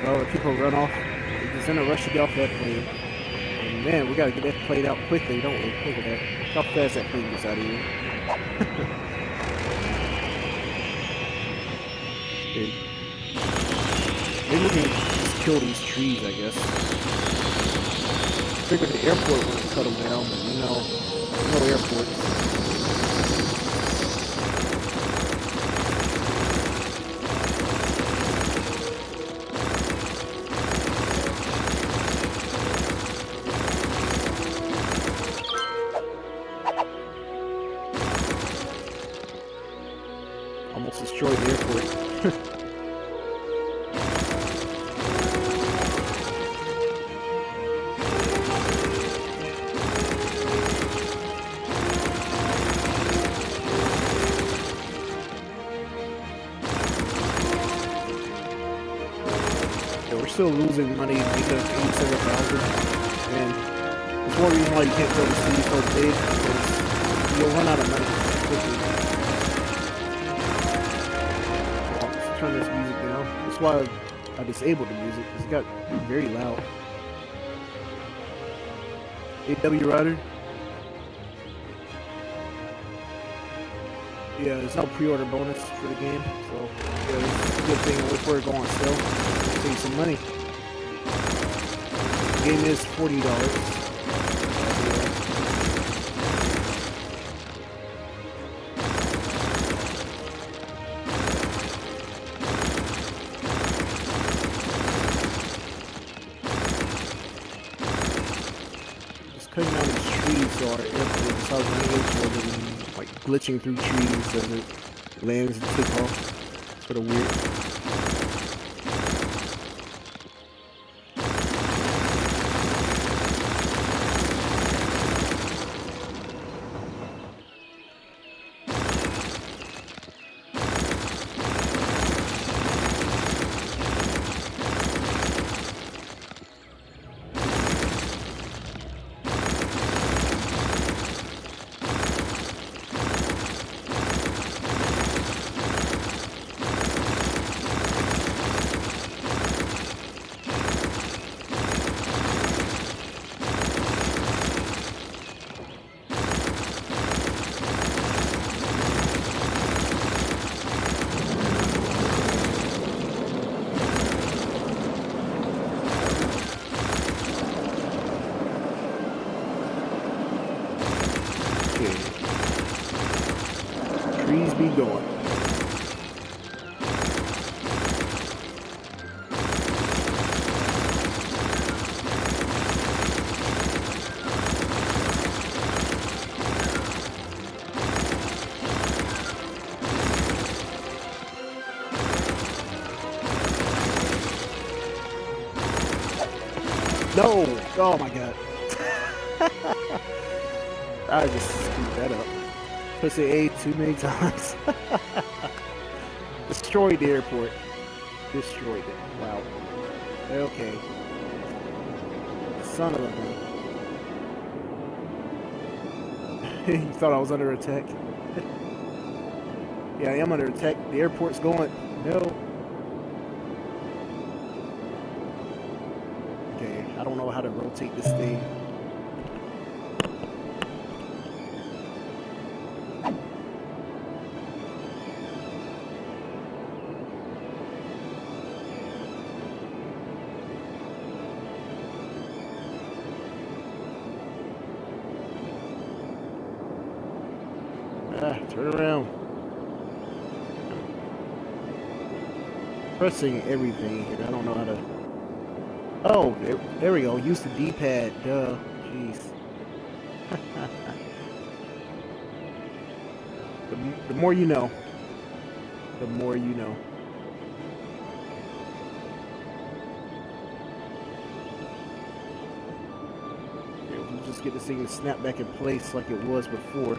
Oh, the people run off. They're just in a rush to get off that plane. And man, we gotta get that plane out quickly, don't we? Look at that. Look how fast that plane gets out of here. Maybe we can just kill these trees, I guess. Figured the airport would have cut them down, but you know, no airports. Almost destroyed the airport. We're still losing money, negative 87,000, and it's one reason why you can't go to City so big, because you'll run out of money quickly. Let's turn this music down. That's why I disabled the music, because it got very loud. AW Rider? Yeah, there's no pre-order bonus for the game, so yeah, it's a good thing to wait for it to go on sale. Save some money. The game is $40. Just cutting down these trees so our airplane is how like glitching through trees as it lands and takes off. Sort of weird. Trees be going. No! Oh my god. I just screwed that up. Press the A too many times. Destroyed the airport. Destroyed it. Wow. Okay. Son of a gun. You thought I was under attack? Yeah, I am under attack. The airport's going. No. Okay, I don't know how to rotate this thing. Turn around. pressing everything here. I don't know how to. Oh, there we go. Use the D-pad. Duh. Jeez. The more you know. The more you know. Yeah, we just get this thing to snap back in place like it was before.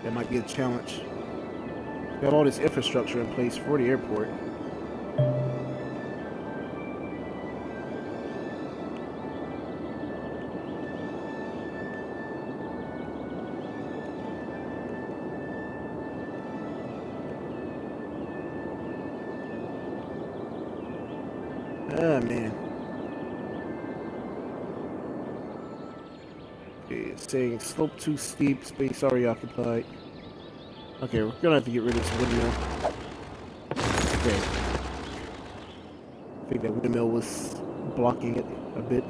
That might be a challenge. We have all this infrastructure in place for the airport. Ah, man. Okay, it's saying slope too steep, space already occupied. Okay, we're gonna have to get rid of this windmill. Okay. I think that windmill was blocking it a bit.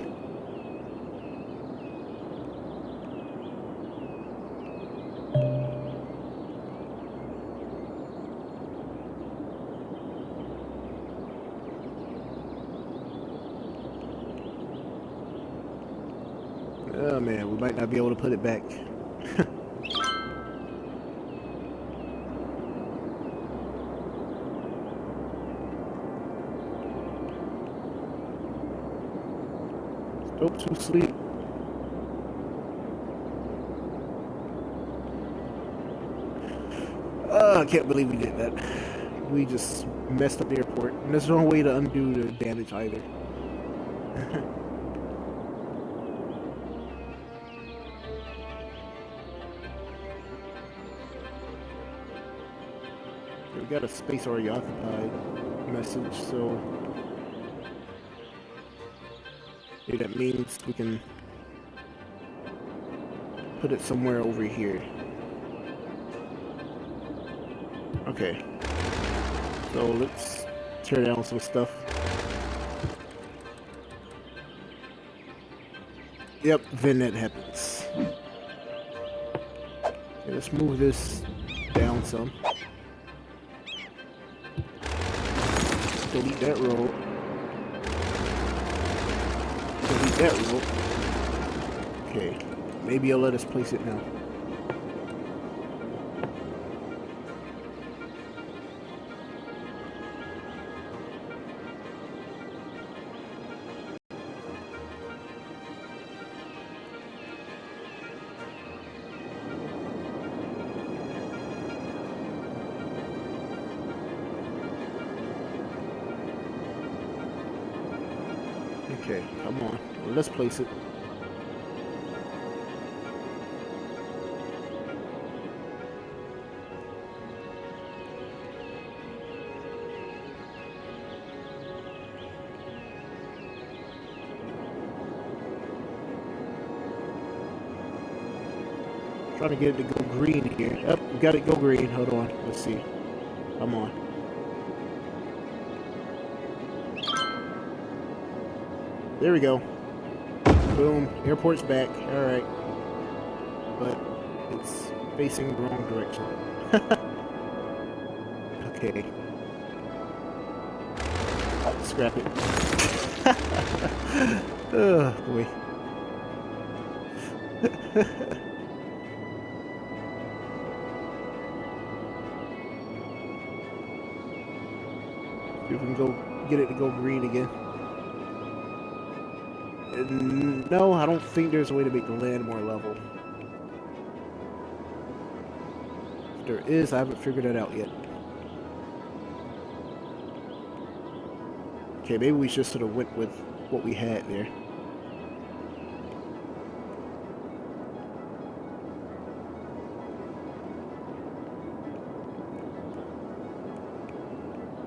Oh man, we might not be able to put it back. Go to sleep. I can't believe we did that. We just messed up the airport. And there's no way to undo the damage either. We got a space already occupied message, so maybe that means we can put it somewhere over here. Okay, so let's tear down some stuff. Yep, then that happens. Okay, let's move this down some. Delete that road. Delete that road. Okay, maybe I'll let us place it now. Okay, come on. Well, let's place it. Trying to get it to go green here. Yep, we got it go green. Hold on. Let's see. Come on. There we go. Boom. Airport's back. Alright. But it's facing the wrong direction. Okay. Scrap it. Oh, boy. See if we can go get it to go green again. No, I don't think there's a way to make the land more level. If there is, I haven't figured it out yet. Okay, maybe we just sort of went with what we had there.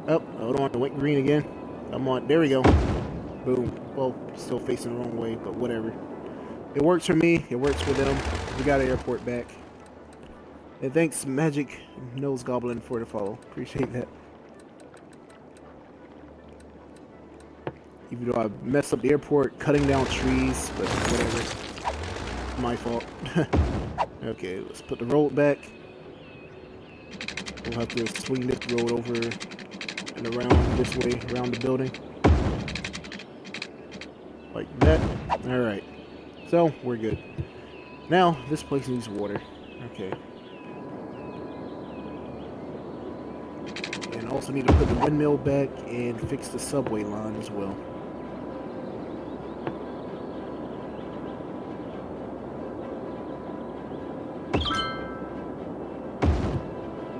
Oh, hold on, it went green again. Come on, there we go. Boom. Well, still facing the wrong way, but whatever. It works for me. It works for them. We got our airport back. And thanks, Magic Nose Goblin, for the follow. Appreciate that. Even though I messed up the airport, cutting down trees, but whatever. My fault. Okay, let's put the road back. we'll have to swing this road over and around this way, around the building. Like that. Alright. So, we're good. Now, this place needs water. Okay. And also need to put the windmill back and fix the subway line as well.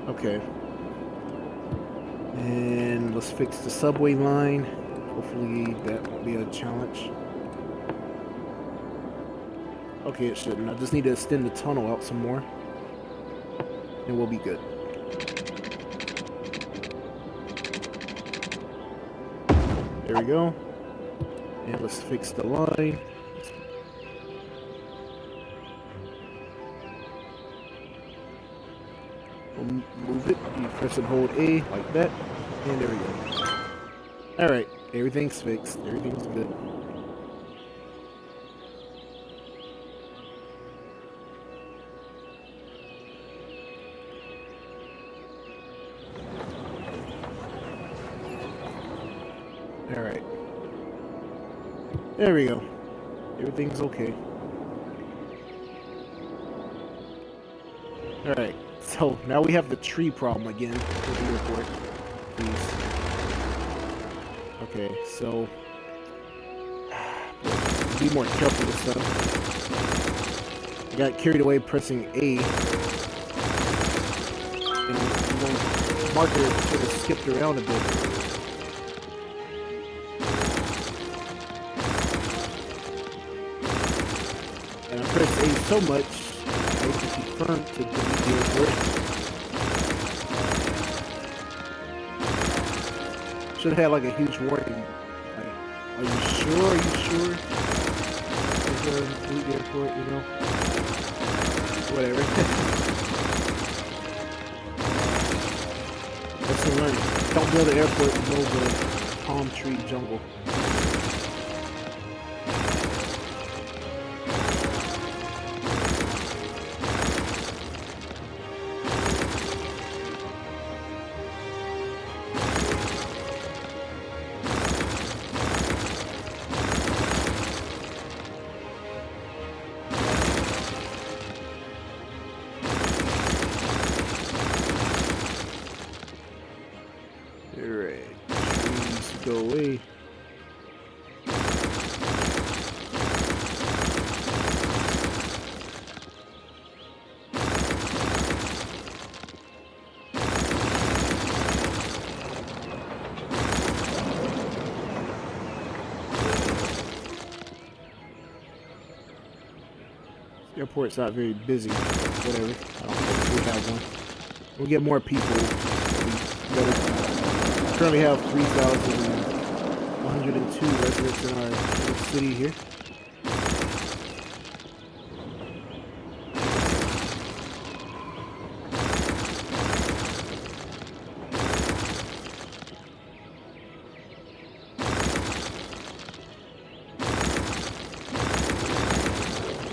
Okay. And let's fix the subway line. Hopefully that won't be a challenge. Okay, it shouldn't. I just need to extend the tunnel out some more. And we'll be good. There we go. And let's fix the line. We'll move it. You press and hold A like that. And there we go. Alright, everything's fixed. Everything's good. Alright. There we go. Everything's okay. Alright, so now we have the tree problem again with the airport. Please. Okay, so be more careful with stuff. I got carried away pressing A. And the marker sort of skipped around a bit. And I pressed A so much, I had to confirm to delete the airport. Should have had like a huge warning. Like, are you sure? Are you sure? Is there a delete the airport, you know? Whatever. Lesson learned. Don't build an airport in the middle of the palm tree jungle. Alright, trees go away. This airport's not very busy. Whatever. I don't think we have one. We'll get more people. We currently have 3,102 residents in our city here.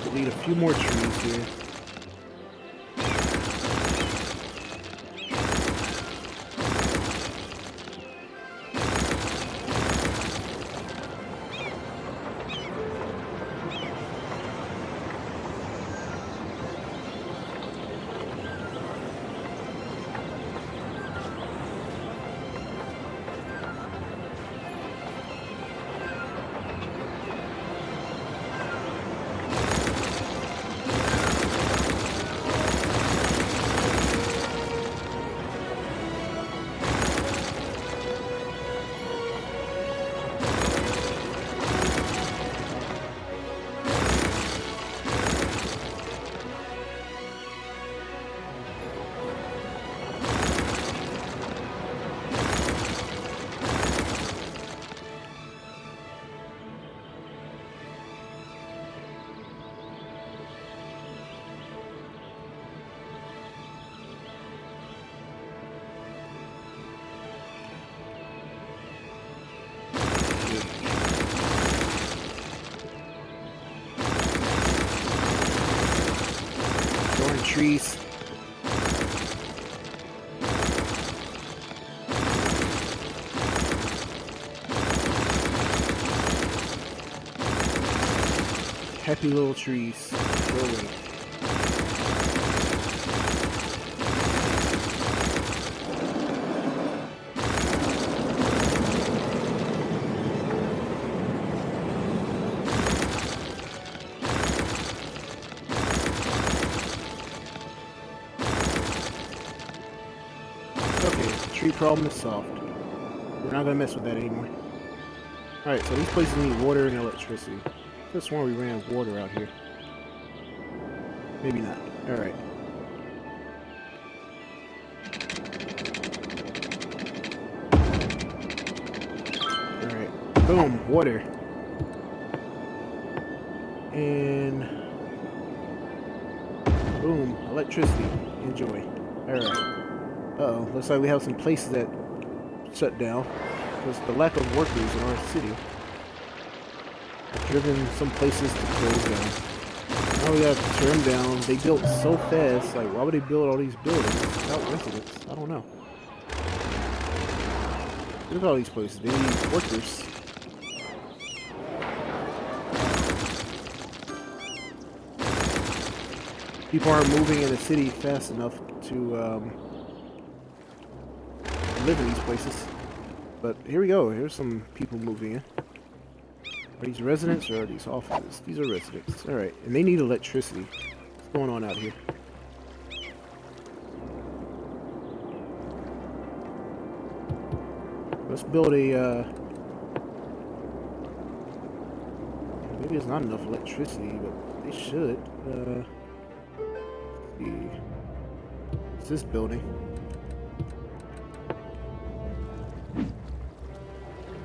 We need a few more trees here. Trees. happy little trees. Growing. Tree problem is solved. We're not gonna mess with that anymore. Alright, so these places need water and electricity. Just when we ran out of water out here. Maybe not. Alright. Alright. Boom, water. And boom, electricity. Enjoy. Alright. Uh-oh, looks like we have some places that shut down because the lack of workers in our city have driven some places to close down. Now we gotta tear them down. They built so fast, like why would they build all these buildings without residents? I don't know. Look at all these places, they need workers. People aren't moving in the city fast enough to live in these places. But here we go. Here's some people moving in. Are these residents or are these offices? These are residents. Alright. And they need electricity. What's going on out here? Let's build a maybe there's not enough electricity, but they should. Let's see. It's this building.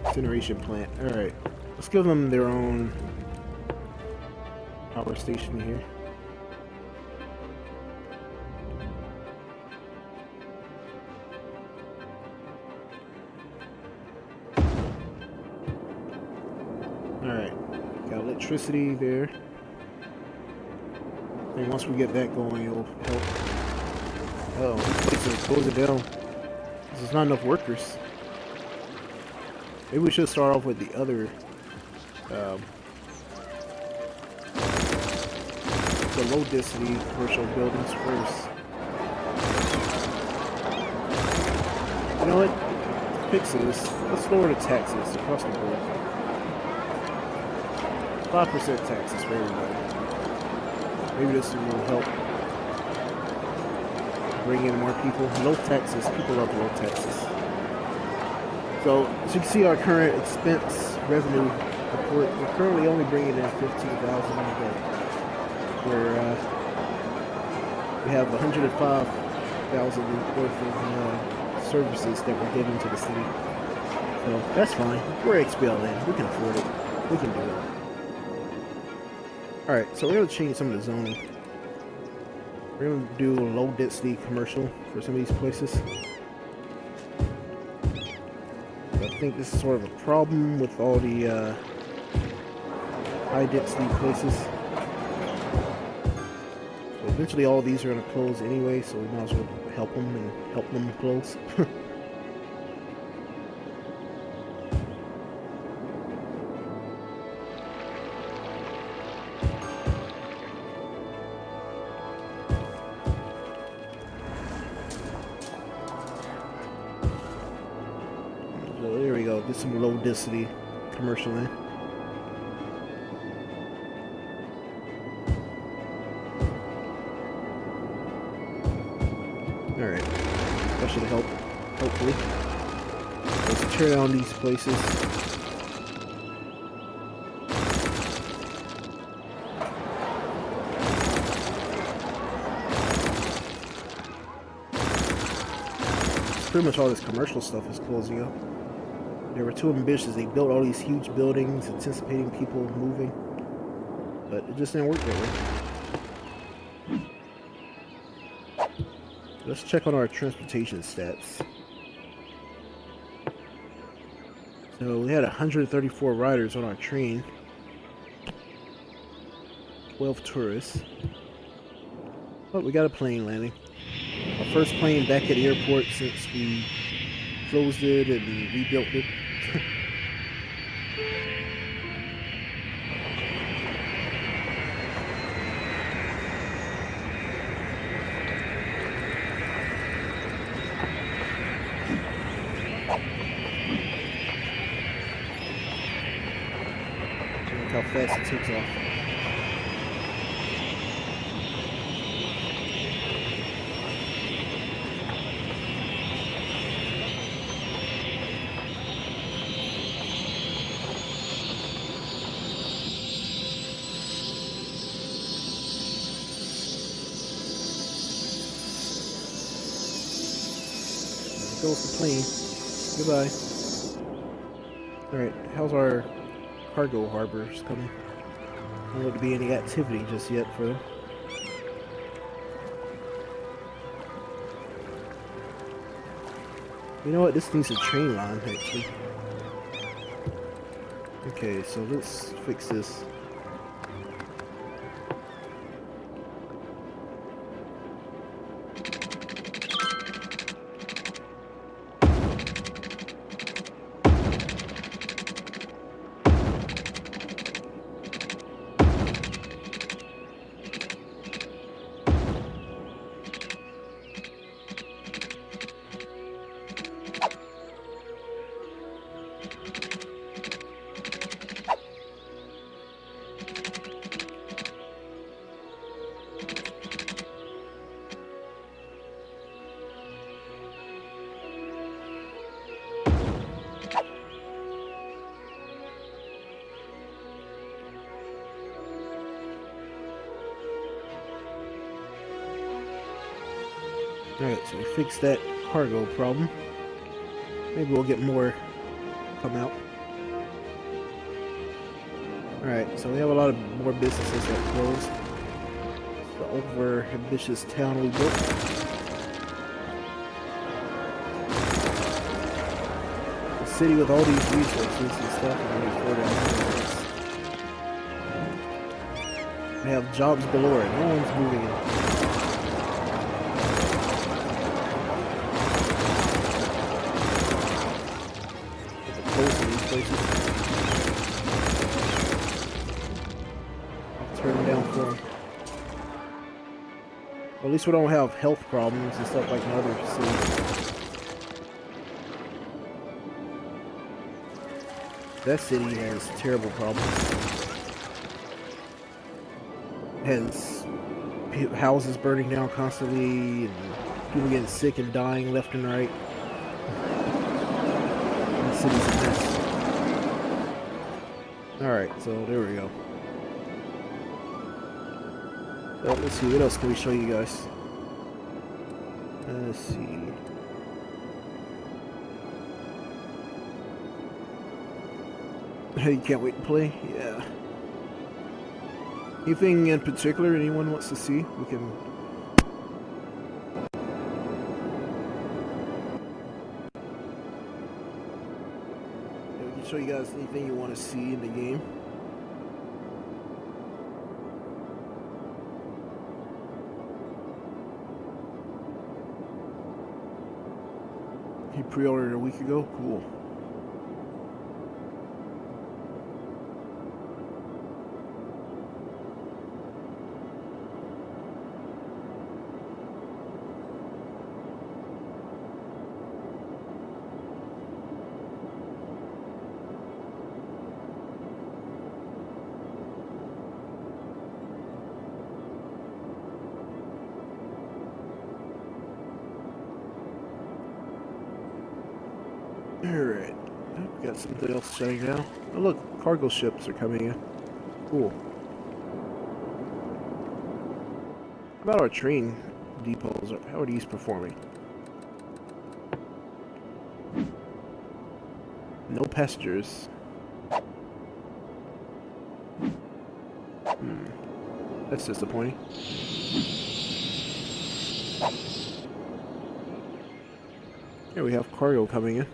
Incineration plant. Alright. Let's give them their own power station here. Alright. Got electricity there. And once we get that going, it'll help. Oh, this place is closing down. There's not enough workers. Maybe we should start off with the other, the low density commercial buildings first. You know what? Fix this. Let's lower the taxes across the board. 5% taxes for everybody. Maybe this will help bring in more people. Low taxes. People love low taxes. So, as you can see our current expense revenue report, we're currently only bringing in $15,000, but we have $105,000 worth of services that we're giving to the city. So, that's fine. We're XBLN. We can afford it. We can do it. Alright, so we're going to change some of the zoning. We're going to do a low density commercial for some of these places. I think this is sort of a problem with all the high density places. So eventually all these are going to close anyway, so we might as well help them and help them close. So there we go, get some low density commercial in. Alright, that should help, hopefully. Let's tear down these places. Pretty much all this commercial stuff is closing up. They were too ambitious. They built all these huge buildings anticipating people moving, but it just didn't work that way. Let's check on our transportation stats. So we had 134 riders on our train, 12 tourists. But we got a plane landing. Our first plane back at the airport since we closed it and rebuilt it. how fast it takes off. There goes the plane. Goodbye. Alright, how's our cargo harbors coming? Don't look to be any activity just yet for them. You know what? This needs a train line, actually. Okay, so let's fix this. Alright, so we fixed that cargo problem. Maybe we'll get more come out. Alright, so we have a lot of more businesses that closed. It's the over ambitious town we built. A city with all these resources and stuff and these 4 We have jobs galore and no one's moving in. Turn them down for them. Well, at least we don't have health problems and stuff like in other cities. That city has terrible problems. It has houses burning down constantly, and people getting sick and dying left and right. The city's a mess. Alright, so there we go. Well, let's see, what else can we show you guys? Let's see. Hey, you can't wait to play? Yeah. Anything in particular anyone wants to see? We can... Yeah, we can show you guys anything you want to see in the game. You pre-ordered a week ago? Cool. Alright, we got something else shutting down. Oh look, cargo ships are coming in. Cool. How about our train depots? How are these performing? No passengers. That's disappointing. Here we have cargo coming in.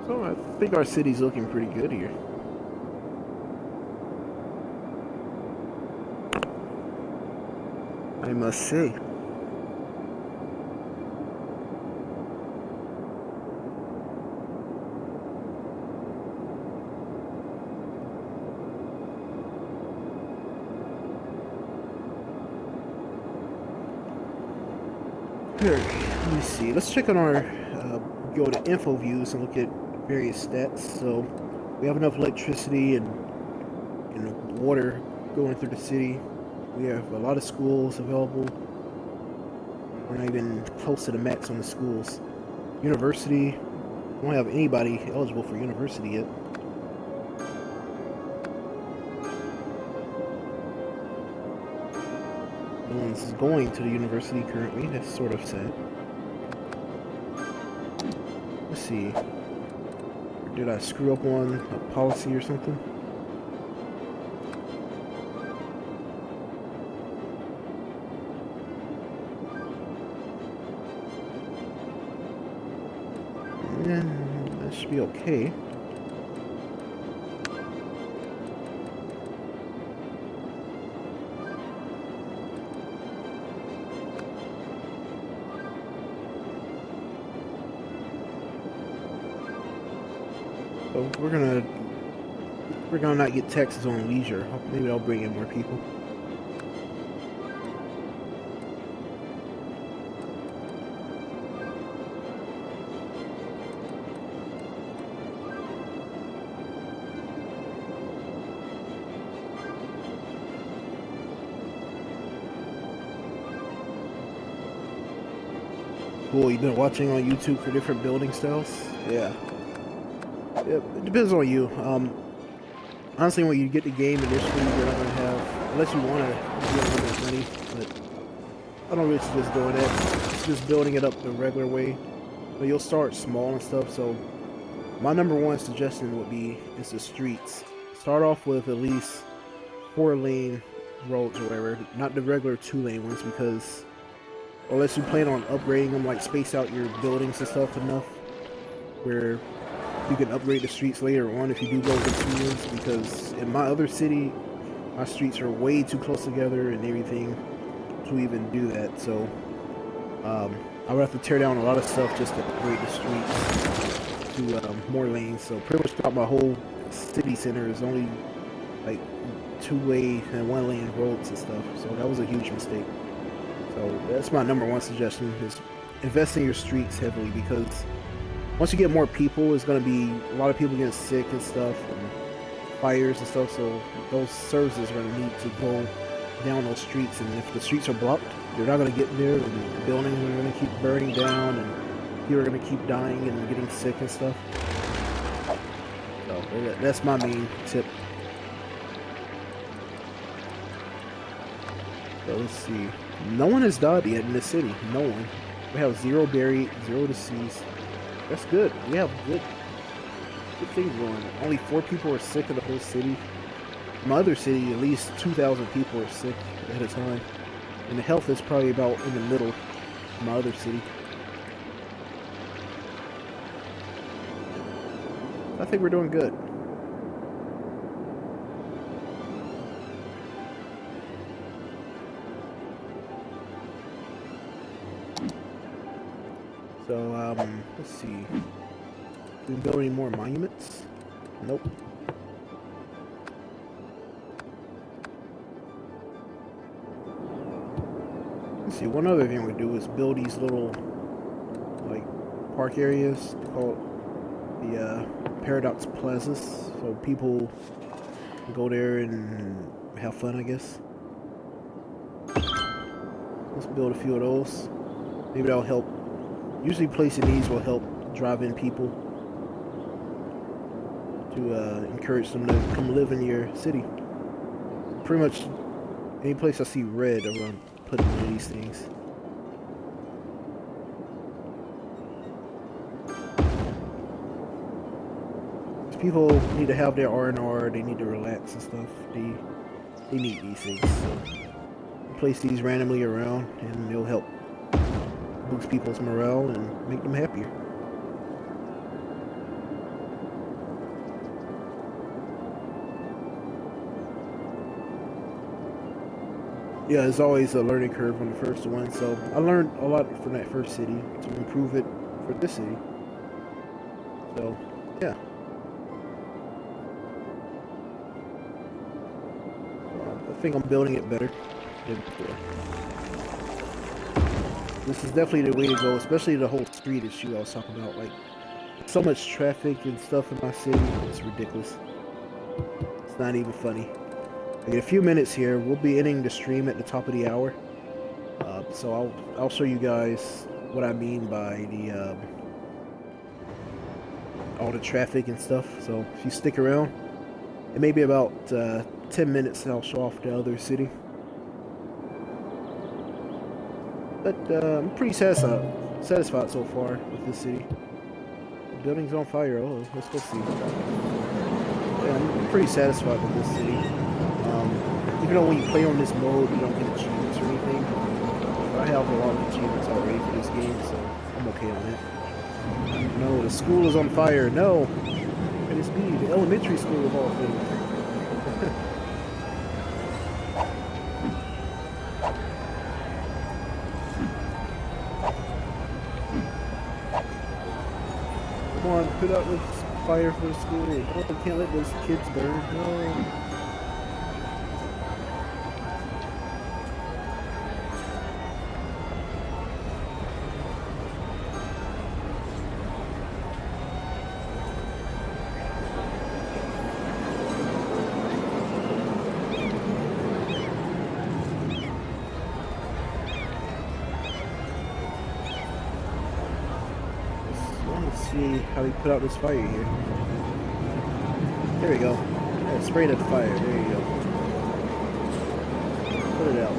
So I think our city's looking pretty good here. I must say. Alright, let me see. Let's check on our go to info views and look at various stats. So we have enough electricity and water going through the city. We have a lot of schools available. We're not even close to the max on the schools. University, we don't have anybody eligible for university yet. No one's going to the university currently. That's sort of sad. Let's see. Did I screw up on a policy or something? And that should be okay. So we're gonna not get taxes on leisure. Maybe I'll bring in more people. Cool, you've been watching on YouTube for different building styles? Yeah. Yep, it depends on you. Honestly, when you get the game initially, you're not gonna have, unless you wanna get a little bit of money, but I don't really suggest doing that. It's just building it up the regular way. But you'll start small and stuff, so my number one suggestion would be is the streets. Start off with at least 4-lane roads or whatever, not the regular 2-lane ones, because unless you plan on upgrading them, like space out your buildings and stuff enough where you can upgrade the streets later on if you do go with 2 lanes, because in my other city, my streets are way too close together and everything to even do that. So I would have to tear down a lot of stuff just to upgrade the streets to more lanes. So pretty much throughout my whole city center is only like 2-way and 1-lane roads and stuff. So that was a huge mistake. So that's my number one suggestion, is invest in your streets heavily, because once you get more people, it's going to be a lot of people getting sick and stuff, and fires and stuff, so those services are going to need to go down those streets, and if the streets are blocked, they're not going to get there, and the buildings are going to keep burning down, and people are going to keep dying and getting sick and stuff. So that's my main tip. So let's see. No one has died yet in the city. No one. We have 0 buried, 0 deceased. That's good. We have good things going. Only 4 people are sick in the whole city. My other city, at least 2,000 people are sick at a time. And the health is probably about in the middle of my other city. I think we're doing good. So, let's see. Can we build any more monuments? Nope. Let's see, one other thing we do is build these little, like, park areas. They call it the Paradox Plazas. So people can go there and have fun, I guess. Let's build a few of those. Maybe that'll help. Usually placing these will help drive in people to encourage them to come live in your city. Pretty much any place I see red, I'm going to put one of these things. People need to have their R&R, they need to relax and stuff. They need these things. So place these randomly around and they'll help boost people's morale and make them happier. Yeah, there's always a learning curve on the first one, so I learned a lot from that first city to improve it for this city. So, yeah. I think I'm building it better than before. this is definitely the way to go, especially the whole street issue I was talking about. Like, so much traffic and stuff in my city, it's ridiculous. It's not even funny. In a few minutes here, we'll be ending the stream at the top of the hour. So I'll show you guys what I mean by the all the traffic and stuff. So if you stick around, it may be about 10 minutes and I'll show off the other city. But I'm pretty satisfied so far with this city. The building's on fire. Oh, let's go see. Yeah, I'm pretty satisfied with this city. Even though when you play on this mode, you don't get achievements or anything. I have a lot of achievements already for this game, so I'm okay on that. No, the school is on fire. No! Can this be? The elementary school of all things. Come on, put out this fire for the school. Oh, I can't let those kids burn. No. See how we put out this fire here. There we go. Yeah, spray that fire. There you go. Put it out.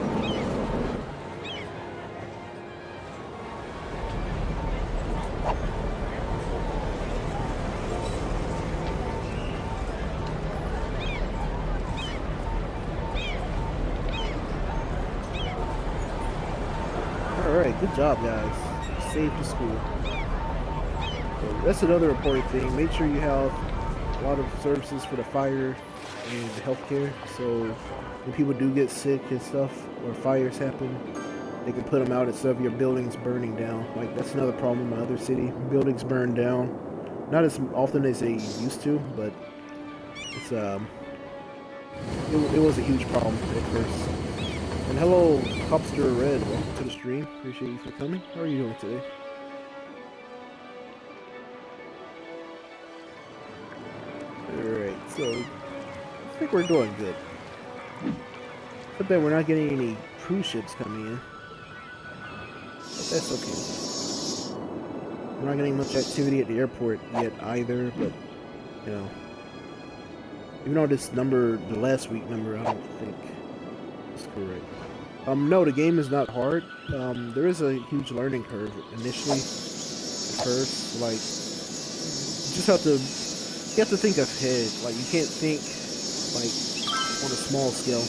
Alright, good job guys. Saved the school. That's another important thing. Make sure you have a lot of services for the fire and the healthcare. So when people do get sick and stuff, or fires happen, they can put them out instead of your buildings burning down. Like, that's another problem in my other city. Buildings burn down. Not as often as they used to, but it's it was a huge problem at first. And hello, Copster Red. Welcome to the stream. Appreciate you for coming. How are you doing today? Alright, so I think we're doing good. But then we're not getting any cruise ships coming in. But that's okay. We're not getting much activity at the airport yet either, but you know. Even though this number, the last week number, I don't think is correct. No, the game is not hard. There is a huge learning curve initially at first. Like, you just have to you have to think ahead. Like, you can't think like on a small scale.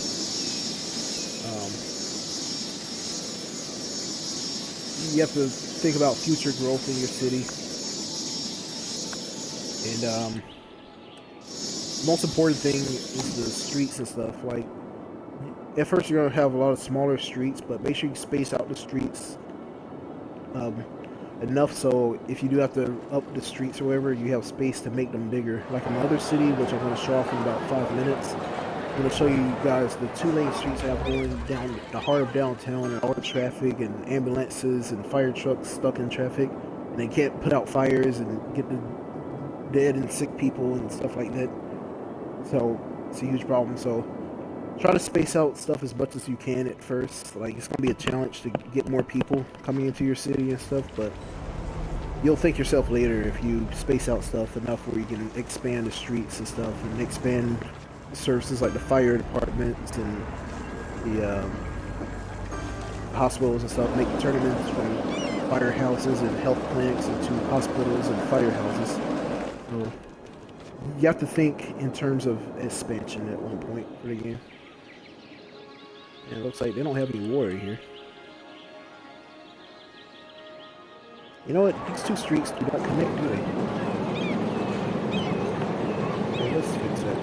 You have to think about future growth in your city. And most important thing is the streets and stuff. Like, at first you're gonna have a lot of smaller streets, but make sure you space out the streets enough so if you do have to up the streets or whatever, you have space to make them bigger. Like in my other city, which I'm going to show off in about 5 minutes, I'm going to show you guys the 2-lane streets I have going down the heart of downtown, and all the traffic and ambulances and fire trucks stuck in traffic, and they can't put out fires and get the dead and sick people and stuff like that. So it's a huge problem. So try to space out stuff as much as you can at first. Like, it's gonna be a challenge to get more people coming into your city and stuff, but you'll thank yourself later if you space out stuff enough where you can expand the streets and stuff, and expand services like the fire departments and the hospitals and stuff. Make tournaments from firehouses and health clinics into hospitals and firehouses. So you have to think in terms of expansion at one point for the game. And it looks like they don't have any water here. You know what? These two streets do not connect, do they? Okay, let's fix that.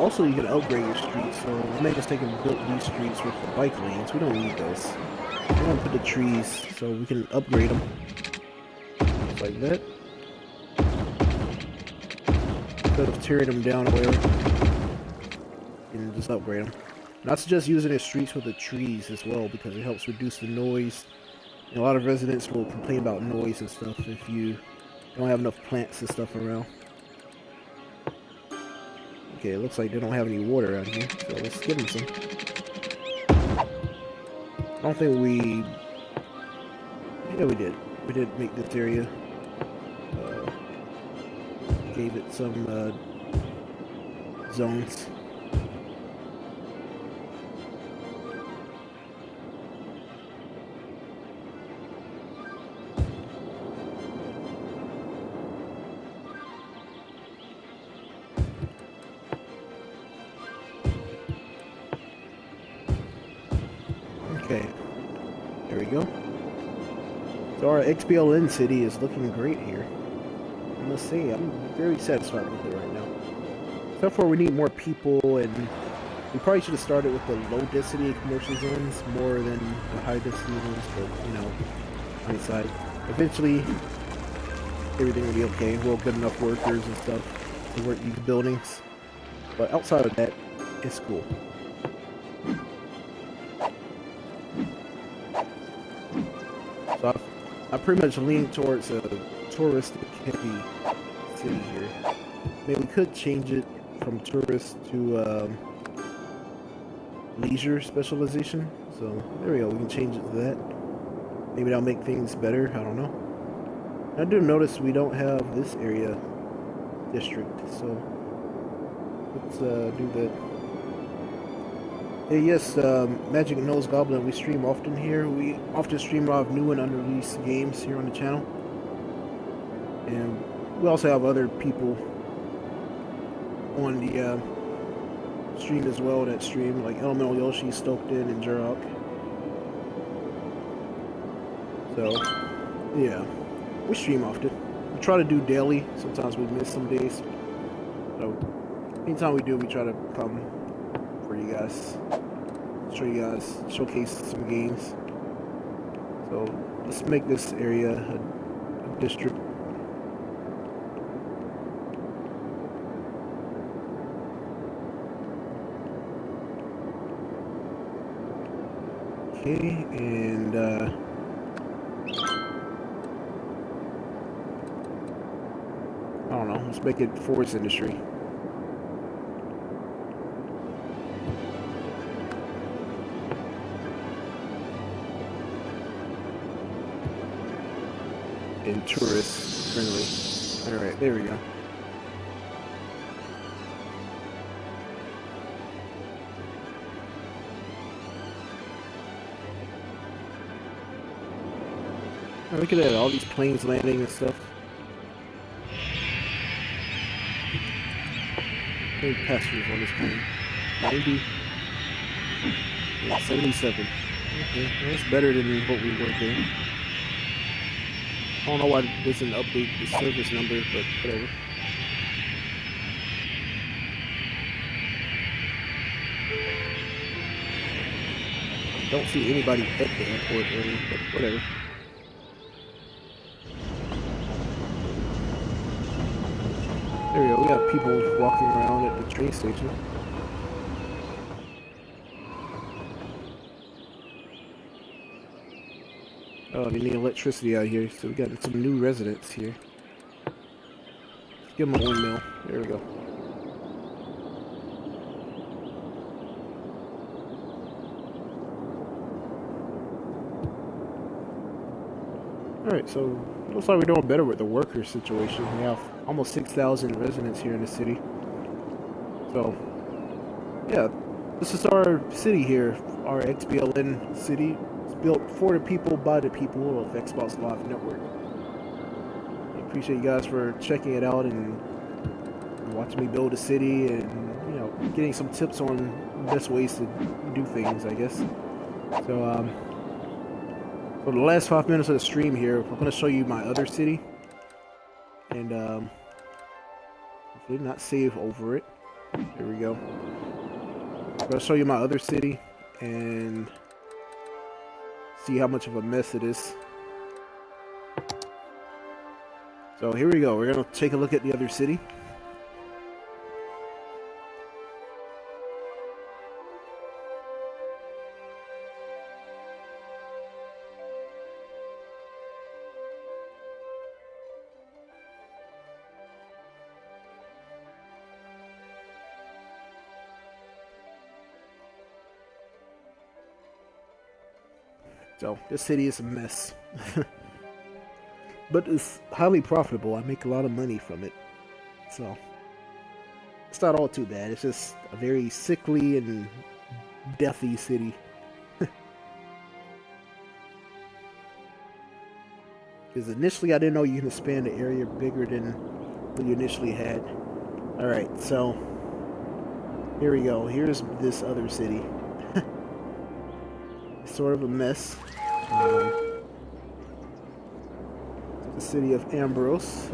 Also, you can upgrade your streets. So we made a mistake and built these streets with the bike lanes. We don't need those. We're gonna put the trees so we can upgrade them. Just like that. Instead of tearing them down or whatever, and just upgrade them. And I suggest using the streets with the trees as well because it helps reduce the noise. And a lot of residents will complain about noise and stuff if you don't have enough plants and stuff around. Okay, it looks like they don't have any water out here, so let's give them some. I don't think we... Yeah, we did. We did make this area. Gave it some zones. Okay, there we go. So our XBLN city is looking great here. I must say, I'm very satisfied with it right now. Except for we need more people, and we probably should have started with the low density commercial zones more than the high density ones, but you know, hindsight. Eventually, everything will be okay. We'll have good enough workers and stuff to work these buildings. But outside of that, it's cool. So I pretty much lean towards a touristic heavy city here. Maybe we could change it from tourist to leisure specialization. So there we go. We can change it to that. Maybe that'll make things better. I don't know. I do notice we don't have this area district. So let's do that. Hey, yes, Magic Nose Goblin. We stream often here. We often stream a lot of new and unreleased games here on the channel. And we also have other people on the stream as well that stream, like Elemental Yoshi, Stoked In, and Jurok. So, yeah, we stream often. We try to do daily. Sometimes we miss some days. So, anytime we do, we try to come for you guys. Show you guys, showcase some games. So, let's make this area a district. Okay, and I don't know, let's make it forest industry. And tourist friendly. Alright, there we go. Oh, look at that, all these planes landing and stuff. How many passengers on this plane? 90? Yeah, 77. Okay, well, that's better than what we were doing. I don't know why it doesn't update the service number, but whatever. Don't see anybody at the airport really, but whatever. There we go, we got people walking around at the train station. Oh, they need electricity out here, so we got some new residents here. Let's give them a windmill. There we go. Alright, so looks like we're doing better with the worker situation. We have almost 6,000 residents here in the city. So, yeah, this is our city here, our XBLN city. It's built for the people, by the people of Xbox Live Network. I appreciate you guys for checking it out and watching me build a city and, you know, getting some tips on best ways to do things, I guess. So, for the last 5 minutes of the stream here, I'm going to show you my other city. And, hopefully not save over it. Here we go. I'm gonna show you my other city and see how much of a mess it is. So here we go. We're gonna take a look at the other city. So this city is a mess. But it's highly profitable. I make a lot of money from it. So it's not all too bad. It's just a very sickly and deathy city. Because initially I didn't know you can expand the area bigger than what you initially had. Alright, so here we go. Here's this other city. It's sort of a mess. The city of Ambrose.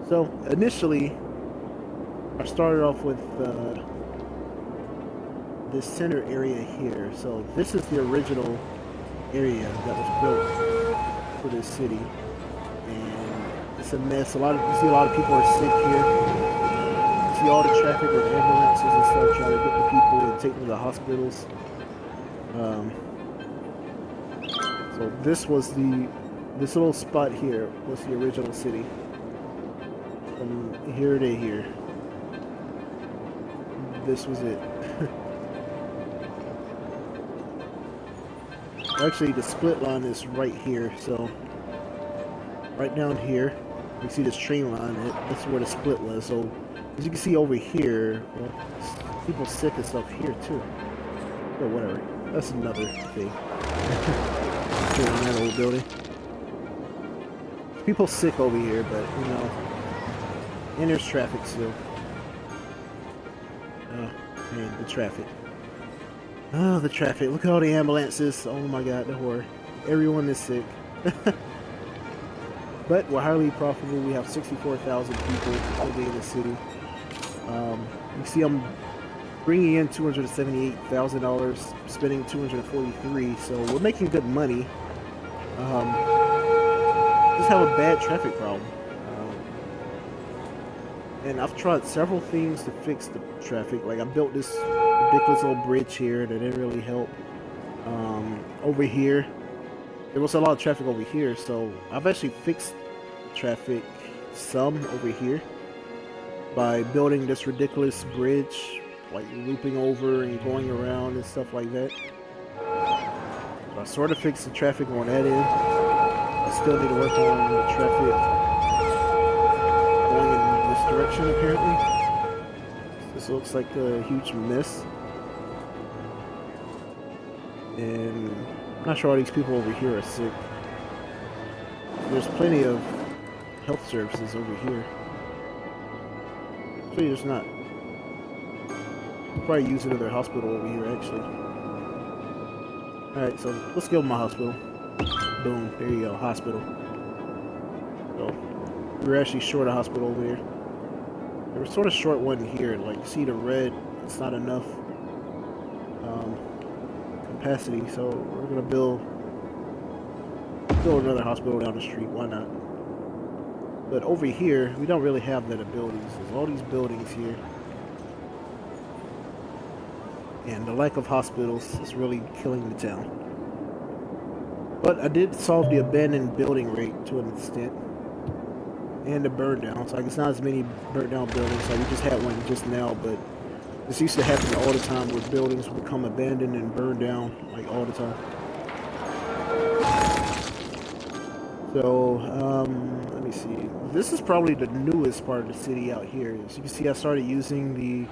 So initially I started off with this center area here. So this is the original area that was built for this city, and it's a mess. You see a lot of people are sick here. You see all the traffic with ambulances and stuff trying to get the people and take them to the hospitals. So this little spot here was the original city. From here to here. This was it. Actually, the split line is right here, so right down here, you see this train line, that's where the split was. So as you can see over here, well, people sick and stuff here too. But whatever, that's another thing. In that old building. People sick over here, but you know, and there's traffic still. Oh man, the traffic. Oh, the traffic. Look at all the ambulances. Oh my god, the horror. Everyone is sick. But we're highly profitable. We have 64,000 people living in the city. You see I'm bringing in $278,000, spending $243, so we're making good money. Just have a bad traffic problem. And I've tried several things to fix the traffic. Like I built this ridiculous little bridge here that didn't really help. Over here, there was a lot of traffic over here, so I've actually fixed the traffic some over here by building this ridiculous bridge, like looping over and going around and stuff like that. So I sort of fixed the traffic on that end. I still need to work on the traffic going in this direction apparently. This looks like a huge mess. And I'm not sure all these people over here are sick. There's plenty of health services over here. Actually, there's not. I'll probably use another hospital over here, actually. Alright, so let's go to my hospital. Boom, there you go, hospital. So, we're actually short a hospital over here. They were sort of short one here, like, see the red, it's not enough capacity, so we're gonna build another hospital down the street, why not? But over here, we don't really have that ability. There's all these buildings here. And the lack of hospitals is really killing the town. But I did solve the abandoned building rate to an extent. And the burn down. So it's not as many burnt down buildings. Like we just had one just now, but this used to happen all the time where buildings would become abandoned and burned down like all the time. So, let me see. This is probably the newest part of the city out here. As you can see, I started using the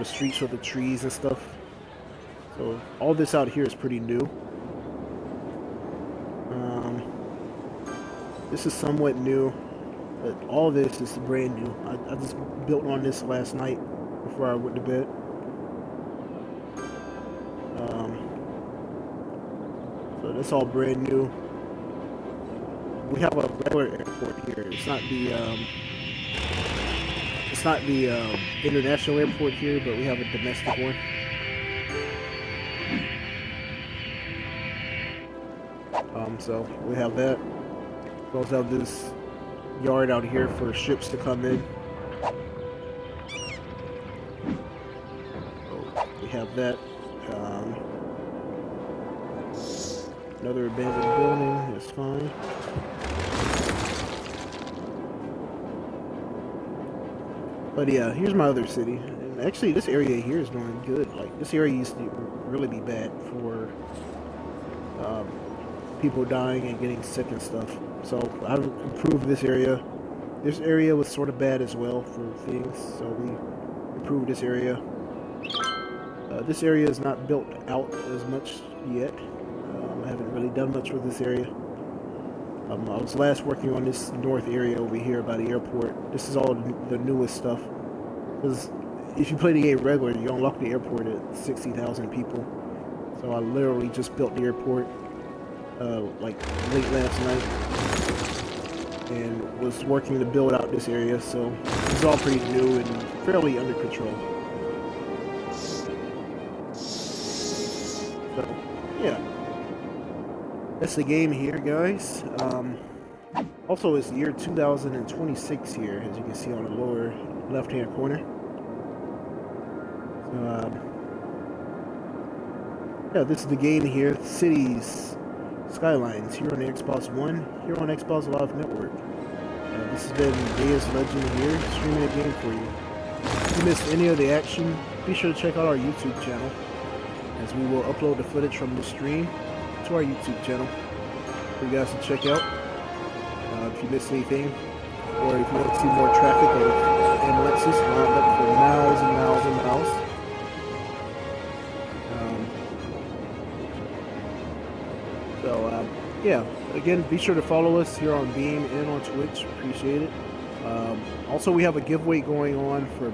streets with the trees and stuff. So all this out here is pretty new. This is somewhat new, but all this is brand new. I just built on this last night before I went to bed. So that's all brand new. We have a regular airport here. It's it's not the international airport here, but we have a domestic one. So we have that. We also have this yard out here for ships to come in. So we have that. Another abandoned building is fine. But yeah, here's my other city. And actually, this area here is doing good. Like, this area used to really be bad for people dying and getting sick and stuff. So I've improved this area. This area was sort of bad as well for things, so we improved this area. This area is not built out as much yet. I haven't really done much with this area. I was last working on this north area over here by the airport. This is all the newest stuff. Because if you play the game regular, you unlock the airport at 60,000 people. So I literally just built the airport like late last night. And was working to build out this area. So it's all pretty new and fairly under control. So, yeah. That's the game here, guys. Also, it's the year 2026 here, as you can see on the lower left-hand corner. Yeah, this is the game here. Cities, Skylines, here on the Xbox One, here on Xbox Live Network. This has been Deus Legend here, streaming a game for you. If you missed any of the action, be sure to check out our YouTube channel, as we will upload the footage from the stream to our YouTube channel for you guys to check out. If you missed anything, or if you want to see more traffic of ambulances lined up for miles and miles and miles. Yeah, again, be sure to follow us here on Beam and on Twitch. Appreciate it. Also, we have a giveaway going on for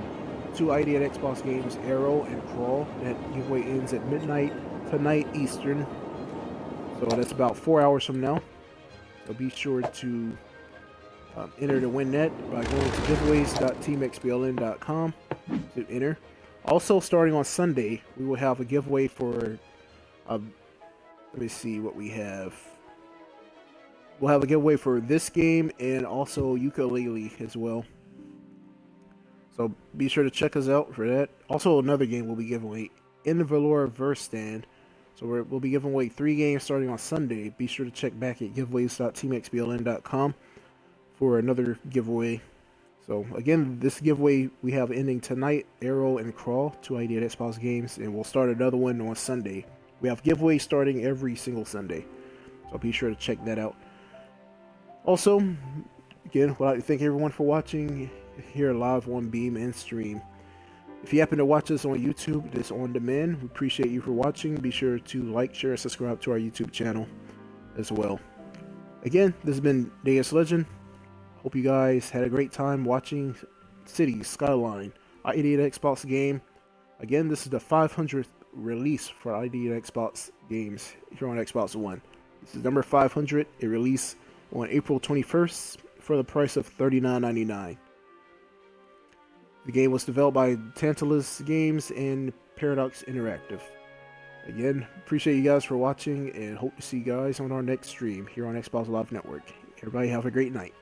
2 ID at Xbox games, Arrow and Crawl. That giveaway ends at midnight tonight Eastern. So that's about 4 hours from now. So be sure to enter to win that by going to giveaways.teamxbln.com to enter. Also, starting on Sunday, we will have a giveaway for, let me see what we have. We'll have a giveaway for this game and also ukulele as well. So be sure to check us out for that. Also, another game we'll be giving away, In the Valor Verse Stand. So we'll be giving away 3 games starting on Sunday. Be sure to check back at giveaways.teamxbln.com for another giveaway. So again, this giveaway we have ending tonight, Arrow and Crawl, 2 ID at Xbox games, and we'll start another one on Sunday. We have giveaways starting every single Sunday, so be sure to check that out. Also, again, I'd like to thank everyone for watching here live on Beam and stream. If you happen to watch us on YouTube, it's on demand. We appreciate you for watching. Be sure to like, share, and subscribe to our YouTube channel as well. Again, this has been Deus Legend. Hope you guys had a great time watching Cities, Skyline, ID at Xbox game. Again, this is the 500th release for ID at Xbox games here on Xbox One. This is number 500. It released on April 21st for the price of $39.99. The game was developed by Tantalus Games and Paradox Interactive. Again, appreciate you guys for watching and hope to see you guys on our next stream here on Xbox Live Network. Everybody have a great night.